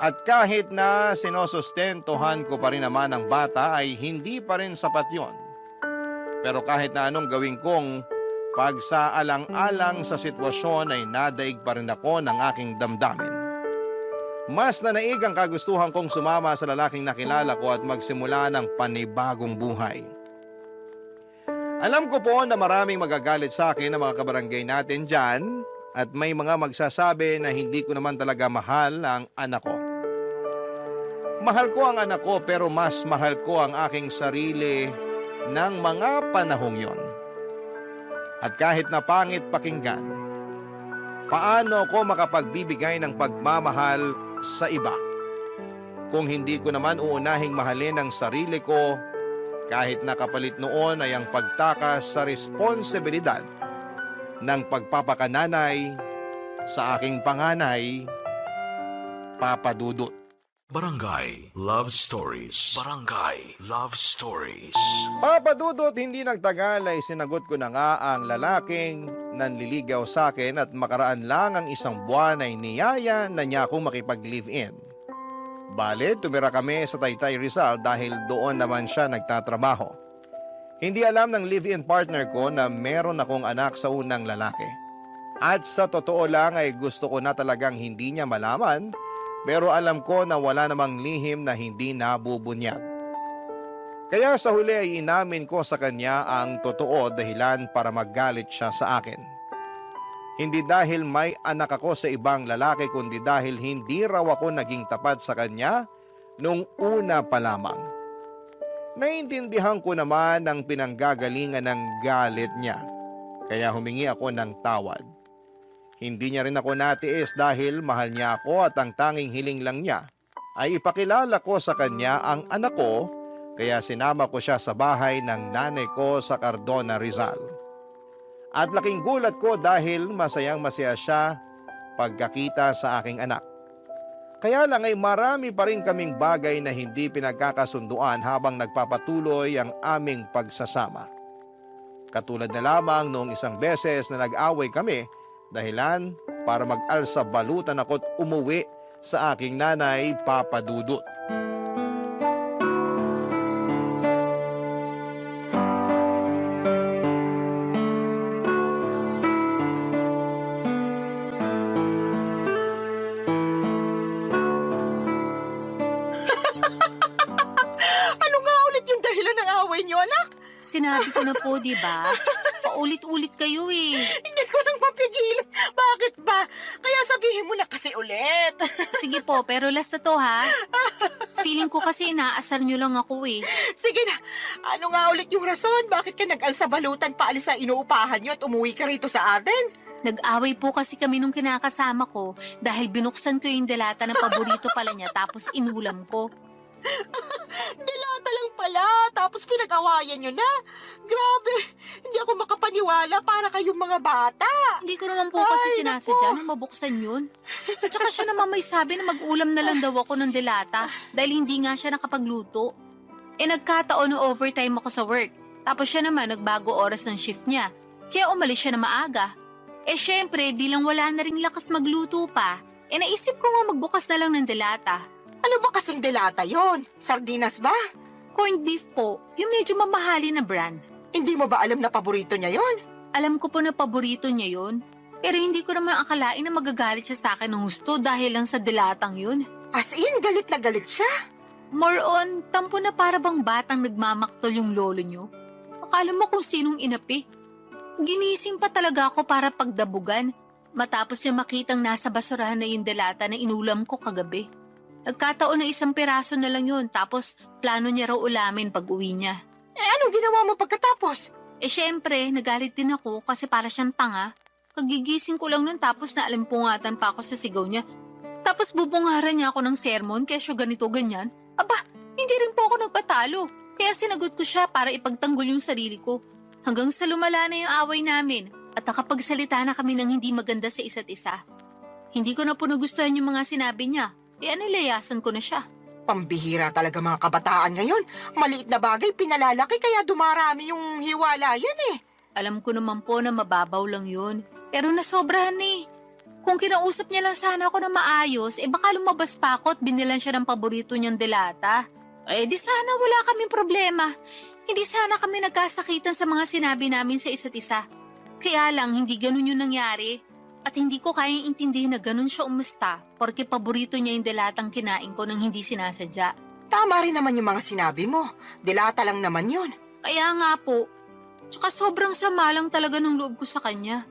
B: At kahit na sinosustentuhan ko pa rin naman ang bata ay hindi pa rin sapat yon. Pero kahit na anong gawin kong pagsaalang-alang sa sitwasyon ay nadaig pa rin ako ng aking damdamin. Mas nanaig ang kagustuhan kong sumama sa lalaking nakilala ko at magsimula ng panibagong buhay. Alam ko po na maraming magagalit sa akin ng mga kabarangay natin dyan at may mga magsasabi na hindi ko naman talaga mahal ang anak ko. Mahal ko ang anak ko pero mas mahal ko ang aking sarili ng mga panahong yon. At kahit na pangit pakinggan, paano ko makapagbibigay ng pagmamahal sa iba kung hindi ko naman uunahing mahalin ang sarili ko kahit nakapalit noon ay ang pagtakas sa responsibilidad ng pagpapakananay sa aking panganay, Papa Dudut.
A: Barangay Love Stories. Barangay Love Stories.
B: Papa Dudut, hindi nagtagal ay sinagot ko na nga ang lalaking nanliligaw sa akin at makaraan lang ang isang buwan ay niyaya na niya akong makipag-live-in. Bale, tumira kami sa Taytay Rizal dahil doon naman siya nagtatrabaho. Hindi alam ng live-in partner ko na meron akong anak sa unang lalaki. At sa totoo lang ay gusto ko na talagang hindi niya malaman, pero alam ko na wala namang lihim na hindi nabubunyag. Kaya sa huli ay inamin ko sa kanya ang totoo dahilan para maggalit siya sa akin. Hindi dahil may anak ako sa ibang lalaki kundi dahil hindi raw ako naging tapat sa kanya nung una pa lamang. Naintindihan ko naman ang pinanggagalingan ng galit niya, kaya humingi ako ng tawad. Hindi niya rin ako natiis dahil mahal niya ako at ang tanging hiling lang niya ay ipakilala ko sa kanya ang anak ko, kaya sinama ko siya sa bahay ng nanay ko sa Cardona, Rizal. At laking gulat ko dahil masayang masaya siya pagkakita sa aking anak. Kaya lang ay marami pa rin kaming bagay na hindi pinagkakasunduan habang nagpapatuloy ang aming pagsasama. Katulad na lamang noong isang beses na nag-away kami, dahilan para mag-alsa balutan ako't umuwi sa aking nanay, Papa Dudut.
F: Ano nga ulit yung dahilan ng away niyo, anak?
E: Sinabi ko na po, di ba? Paulit-ulit kayo eh.
F: Hindi ko nang mapigilan. Bakit ba? Kaya sabihin mo na kasi ulit.
E: Sige po, pero last na to ha. Feeling ko kasi inaasar nyo lang ako eh.
F: Sige na, ano nga ulit yung rason? Bakit ka nag-alsa balutan paalis sa inuupahan niyo at umuwi ka rito sa atin?
E: Nag-away po kasi kami nung kinakasama ko dahil binuksan ko yung delata na paborito pala niya tapos inulam ko.
F: Dilata lang pala, tapos pinag-awayan nyo na. Grabe, hindi ako makapaniwala para kayong mga bata.
E: Hindi ko naman po kasi
F: Ay,
E: sinasadya na mabuksan yun. At saka siya naman may sabi na mag-ulam na lang daw ako ng delata dahil hindi nga siya nakapagluto. Nagkataon na overtime ako sa work. Tapos siya naman nagbago oras ng shift niya. Kaya umalis siya na maaga. Syempre, bilang wala na ring lakas magluto pa, naisip ko nga magbukas na lang ng delata.
F: Ano ba kasing delata yon? Sardinas ba?
E: Corned beef po, yung medyo mamahali na brand.
F: Hindi mo ba alam na paborito niya yon?
E: Alam ko po na paborito niya yun, pero hindi ko naman akalain na magagalit siya sa akin ng gusto dahil lang sa dilatang yun.
F: As in, galit na galit siya.
E: More on, tampo na para bang batang nagmamaktol yung lolo niyo. Akala mo kung sinong inapi. Ginising pa talaga ako para pagdabugan, matapos niya makitang nasa basurahan na yung delata na inulam ko kagabi. Nagkataon na 1 piraso na lang yun, tapos plano niya raw ulamin pag uwi niya.
F: Anong ginawa mo pagkatapos?
E: Syempre, nagalit din ako kasi para siyang tanga. Kagigising ko lang nun tapos naalimpungatan pa ako sa sigaw niya. Tapos bubungaran niya ako ng sermon kesyo ganito ganyan. Aba, hindi rin po ako nagpatalo. Kaya sinagot ko siya para ipagtanggol yung sarili ko. Hanggang sa lumala na yung away namin at nakapagsalita na kami ng hindi maganda sa isa't isa. Hindi ko na po nagustuhan yung mga sinabi niya. Kaya nilayasan ko na siya.
F: Pambihira talaga mga kabataan ngayon. Maliit na bagay pinalalaki kaya dumarami yung hiwalayan eh.
E: Alam ko naman po na mababaw lang yun. Pero nasobrahan eh. Kung kinausap niya lang sana ako na maayos, baka lumabas pa ako at binilan siya ng paborito niyang delata. Di sana wala kaming problema. Hindi sana kami nagkasakitan sa mga sinabi namin sa isa't isa. Kaya lang, hindi ganun yung nangyari. At hindi ko kayang intindihin na ganun siya umasta porque paborito niya yung delatang kinain ko nang hindi sinasadya.
F: Tama rin naman yung mga sinabi mo. Dilata lang naman yun.
E: Kaya nga po. Tsaka sobrang sama lang talaga ng loob ko sa kanya.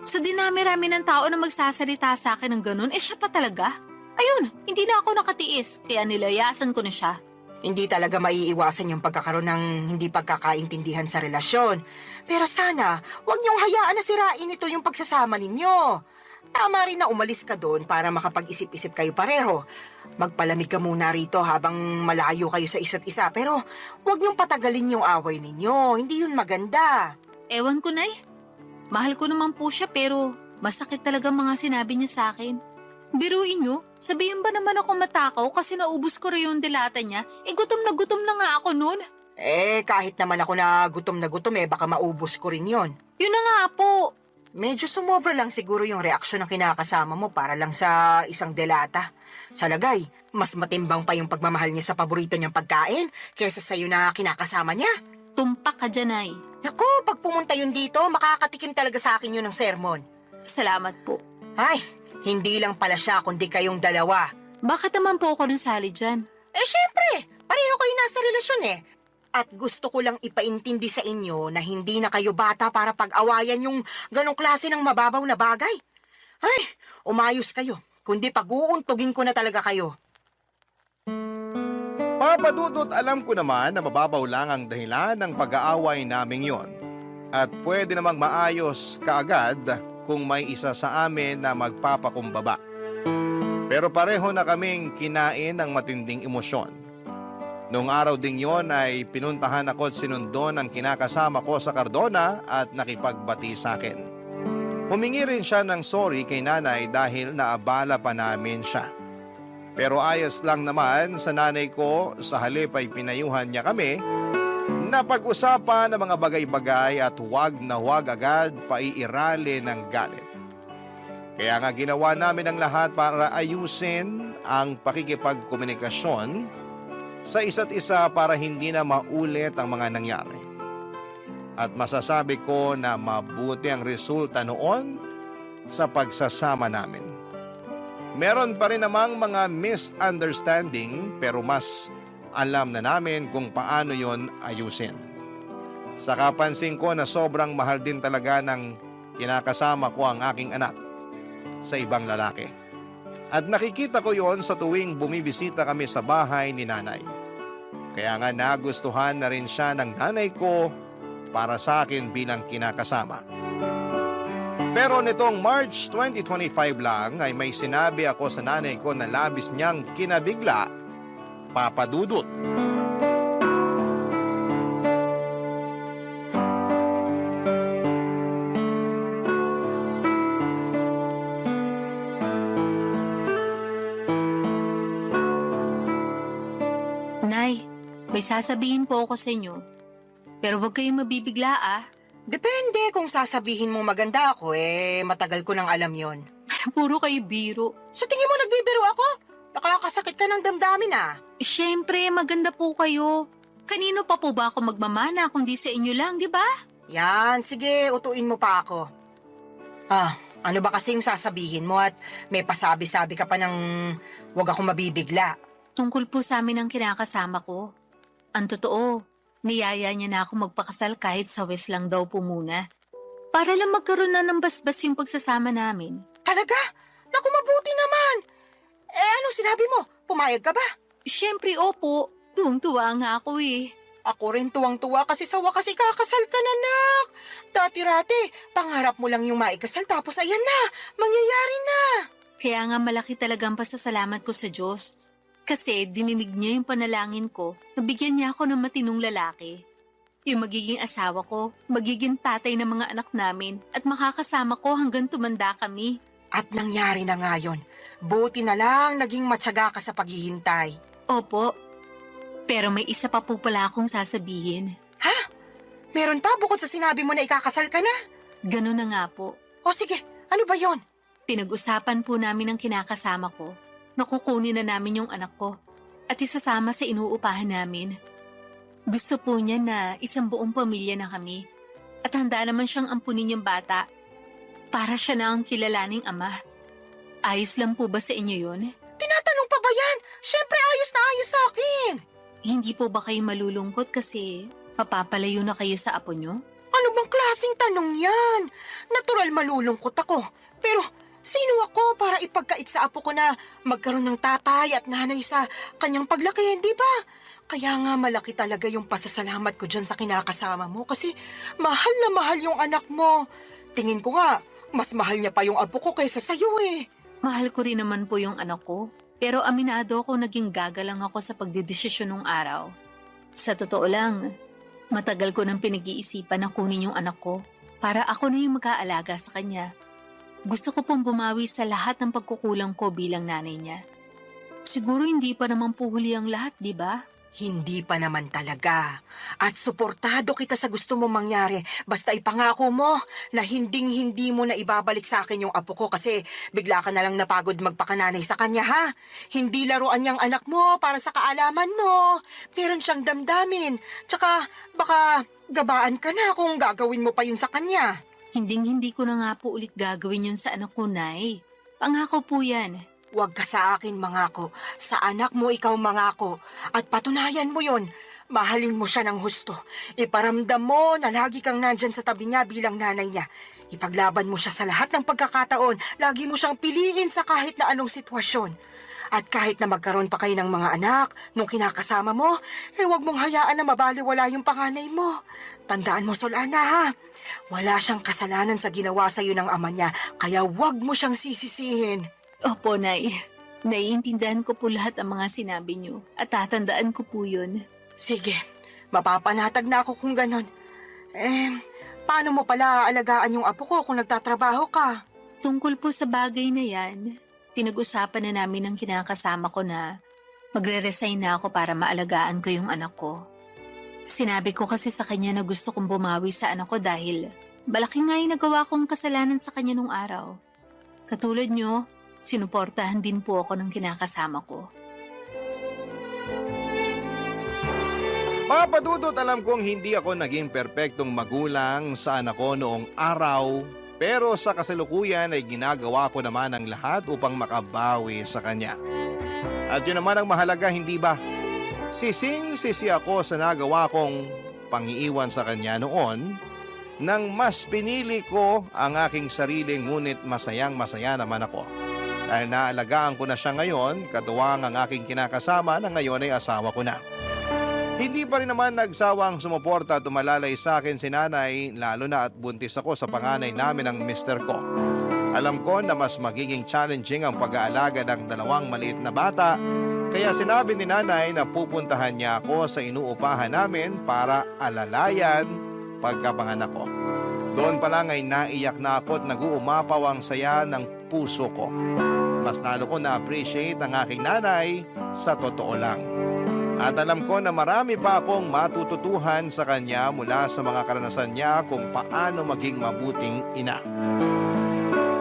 E: Sa dinami-rami ng tao na magsasalita sa akin ng ganun, siya pa talaga. Ayun, hindi na ako nakatiis, kaya nilayasan ko na siya.
F: Hindi talaga maiiwasan yung pagkakaroon ng hindi pagkakaintindihan sa relasyon. Pero sana, huwag niyong hayaan na sirain ito yung pagsasama ninyo. Tama rin na umalis ka doon para makapag-isip-isip kayo pareho. Magpalamig ka muna rito habang malayo kayo sa isa't isa. Pero huwag niyong patagalin yung away ninyo. Hindi yun maganda.
E: Ewan ko na Mahal ko naman po siya pero masakit talaga mga sinabi niya sa akin. Biruin niyo, sabihin ba naman ako matakaw kasi naubos ko rin yung delata niya? Gutom na nga ako noon.
F: Kahit naman ako na gutom, baka maubos ko rin yon.
E: Yun na nga po.
F: Medyo sumobra lang siguro yung reaksyon ng kinakasama mo para lang sa isang delata. Sa lagay, mas matimbang pa yung pagmamahal niya sa paborito niyang pagkain kaysa sa'yo na kinakasama niya.
E: Tumpak ka dyan, Nay.
F: Naku, pag pumunta yun dito, makakatikim talaga sa akin yun ng sermon.
E: Salamat po.
F: Ay, hindi lang pala siya kundi kayong dalawa.
E: Bakit naman po ako nasali dyan?
F: Syempre, pareho kayo nasa relasyon At gusto ko lang ipaintindi sa inyo na hindi na kayo bata para pag-awayan yung ganong klase ng mababaw na bagay. Ay, umayos kayo. Kundi pag-uuntugin ko na talaga kayo.
B: Papa Dudut, alam ko naman na mababaw lang ang dahilan ng pag-aaway naming yon. At pwede namang maayos kaagad kung may isa sa amin na magpapakumbaba. Pero pareho na kaming kinain ng matinding emosyon. Noong araw ding yon ay pinuntahan ako at sinundo ng kinakasama ko sa Cardona at nakipagbati sa akin. Humingi rin siya ng sorry kay nanay dahil naabala pa namin siya. Pero ayos lang naman sa nanay ko, sa halip ay pinayuhan niya kami na pag-usapan ng mga bagay-bagay at huwag na huwag agad paiirali ng galit. Kaya nga ginawa namin ang lahat para ayusin ang pakikipagkomunikasyon sa isa't isa para hindi na maulit ang mga nangyari. At masasabi ko na mabuti ang resulta noon sa pagsasama namin. Meron pa rin namang mga misunderstanding pero mas alam na namin kung paano yon ayusin. Sa kapansin ko na sobrang mahal din talaga ng kinakasama ko ang aking anak sa ibang lalaki. At nakikita ko yon sa tuwing bumibisita kami sa bahay ni nanay. Kaya nga nagustuhan na rin siya ng nanay ko para sa akin bilang kinakasama. Pero nitong March 2025 lang ay may sinabi ako sa nanay ko na labis niyang kinabigla, Papa Dudut.
E: Nay, may sasabihin po ako sa inyo. Pero huwag kayong mabibigla
F: Depende kung sasabihin mo maganda ako, matagal ko nang alam yon.
E: Puro kayo biro.
F: Sa tingin mo nagbibiro ako? Nakakasakit ka ng damdamin
E: Siyempre, maganda po kayo. Kanino pa po ba ako magmamana kundi sa inyo lang, di ba?
F: Yan, sige, utuin mo pa ako. Ano ba kasi yung sasabihin mo at may pasabi-sabi ka pa ng wag akong mabibigla?
E: Tungkol po sa amin ang kinakasama ko. Ang totoo, niyaya niya na ako magpakasal kahit sa West lang daw po muna. Para lang magkaroon na ng basbas yung pagsasama namin.
F: Talaga? Naku, mabuti naman. Ano sinabi mo? Pumayag ka ba?
E: Siyempre, opo. Tuwang-tuwa nga ako eh.
F: Ako rin tuwang-tuwa kasi sa wakas ikakasal ka na, nak. Dati-rati, pangarap mo lang yung maikasal tapos ayan na, mangyayari na.
E: Kaya nga malaki talagang pasasalamat ko sa Diyos. Kasi dininig niya yung panalangin ko, nabigyan niya ako ng matinong lalaki. Yung magiging asawa ko, magiging tatay ng mga anak namin, at makakasama ko hanggang tumanda kami.
F: At nangyari na nga yun. Buti na lang naging matyaga ka sa paghihintay.
E: Opo. Pero may isa pa po pala akong sasabihin.
F: Meron pa bukod sa sinabi mo na ikakasal ka na?
E: Ganun na nga po.
F: O sige, ano ba yon?
E: Pinag-usapan po namin ng kinakasama ko. Nakukunin na namin yung anak ko at isasama sa inuupahan namin. Gusto po niya na isang buong pamilya na kami at handa naman siyang ampunin yung bata para siya na ang kilalaning ama. Ayos lang po ba sa inyo yun?
F: Tinatanong pa ba yan? Siyempre ayos na ayos sa akin.
E: Hindi po ba kayo malulungkot kasi papapalayo na kayo sa apo nyo?
F: Ano bang klaseng tanong yan? Natural malulungkot ako. Pero sino ako para ipagkait sa apo ko na magkaroon ng tatay at nanay sa kanyang paglaki, di ba? Kaya nga malaki talaga yung pasasalamat ko dyan sa kinakasama mo kasi mahal na mahal yung anak mo. Tingin ko nga, mas mahal niya pa yung apo ko kaysa sa'yo eh.
E: Mahal ko rin naman po yung anak ko. Pero aminado ako naging gagalang ako sa pagdedesisyon nung araw. Sa totoo lang, matagal ko nang pinag-iisipan na kunin yung anak ko para ako na yung mag-aalaga sa kanya. Gusto ko pong bumawi sa lahat ng pagkukulang ko bilang nanay niya. Siguro hindi pa naman po huli ang lahat, di ba?
F: Hindi pa naman talaga. At suportado kita sa gusto mong mangyari. Basta ipangako mo na hinding-hindi mo na ibabalik sa akin yung apo ko kasi bigla ka na lang napagod magpakananay sa kanya, ha? Hindi laruan niyang anak mo para sa kaalaman mo. Meron siyang damdamin. Tsaka baka gabaan ka na kung gagawin mo pa yun sa kanya.
E: Hinding-hindi ko na nga po ulit gagawin yun sa anak ko, Nay. Pangako po yan.
F: Huwag ka sa akin mangako. Sa anak mo ikaw mangako. At patunayan mo yon. Mahalin mo siya ng husto. Iparamdam mo na lagi kang nandyan sa tabi niya bilang nanay niya. Ipaglaban mo siya sa lahat ng pagkakataon. Lagi mo siyang piliin sa kahit na anong sitwasyon. At kahit na magkaroon pa kayo ng mga anak nung kinakasama mo, huwag mong hayaan na mabaliwala yung panganay mo. Tandaan mo, Solana, ha? Wala siyang kasalanan sa ginawa sa'yo ng ama niya, kaya huwag mo siyang sisisihin.
E: Opo, Nay. Naiintindihan ko po lahat ang mga sinabi niyo at tatandaan ko po yun.
F: Sige, mapapanatag na ako kung ganon. Paano mo pala aalagaan yung apo ko kung nagtatrabaho ka?
E: Tungkol po sa bagay na yan, pinag-usapan na namin ng kinakasama ko na magre-resign na ako para maalagaan ko yung anak ko. Sinabi ko kasi sa kanya na gusto kong bumawi sa anak ko dahil malaki nga yung nagawa kong kasalanan sa kanya nung araw. Katulad nyo, sinuportahan din po ako ng kinakasama ko.
B: Papa Dudut, alam kong hindi ako naging perpektong magulang sa anak ko noong araw, pero sa kasalukuyan ay ginagawa ko naman ang lahat upang makabawi sa kanya. At yun naman ang mahalaga, hindi ba? Sising-sisi ako sa nagawa kong pangiiwan sa kanya noon nang mas pinili ko ang aking sarili, ngunit masayang-masaya naman ako. Dahil naalagaan ko na siya ngayon, katuwang ang aking kinakasama na ngayon ay asawa ko na. Hindi pa rin naman nagsawang sumuporta at umalalay sa akin si nanay, lalo na at buntis ako sa panganay namin ng mister ko. Alam ko na mas magiging challenging ang pag-aalaga ng dalawang maliit na bata, kaya sinabi ni nanay na pupuntahan niya ako sa inuupahan namin para alalayan pagkapanganak ko. Doon pa lang ay naiyak na ako at nag-uumapaw ang saya ng puso ko. Mas lalo ko na-appreciate ang aking nanay sa totoo lang. At alam ko na marami pa akong matututuhan sa kanya mula sa mga karanasan niya kung paano maging mabuting ina.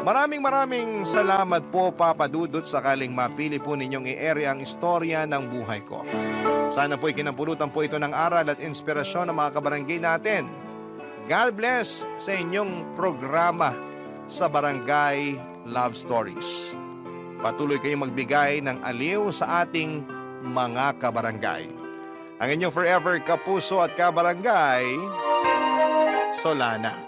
B: Maraming salamat po, Papa Dudut, sakaling mapili po ninyong i-ere ang istorya ng buhay ko. Sana po'y kinapulutan po ito ng aral at inspirasyon ng mga kabarangay natin. God bless sa inyong programa sa Barangay Love Stories. Patuloy kayong magbigay ng aliw sa ating mga kabarangay. Ang inyong forever kapuso at kabarangay, Solana.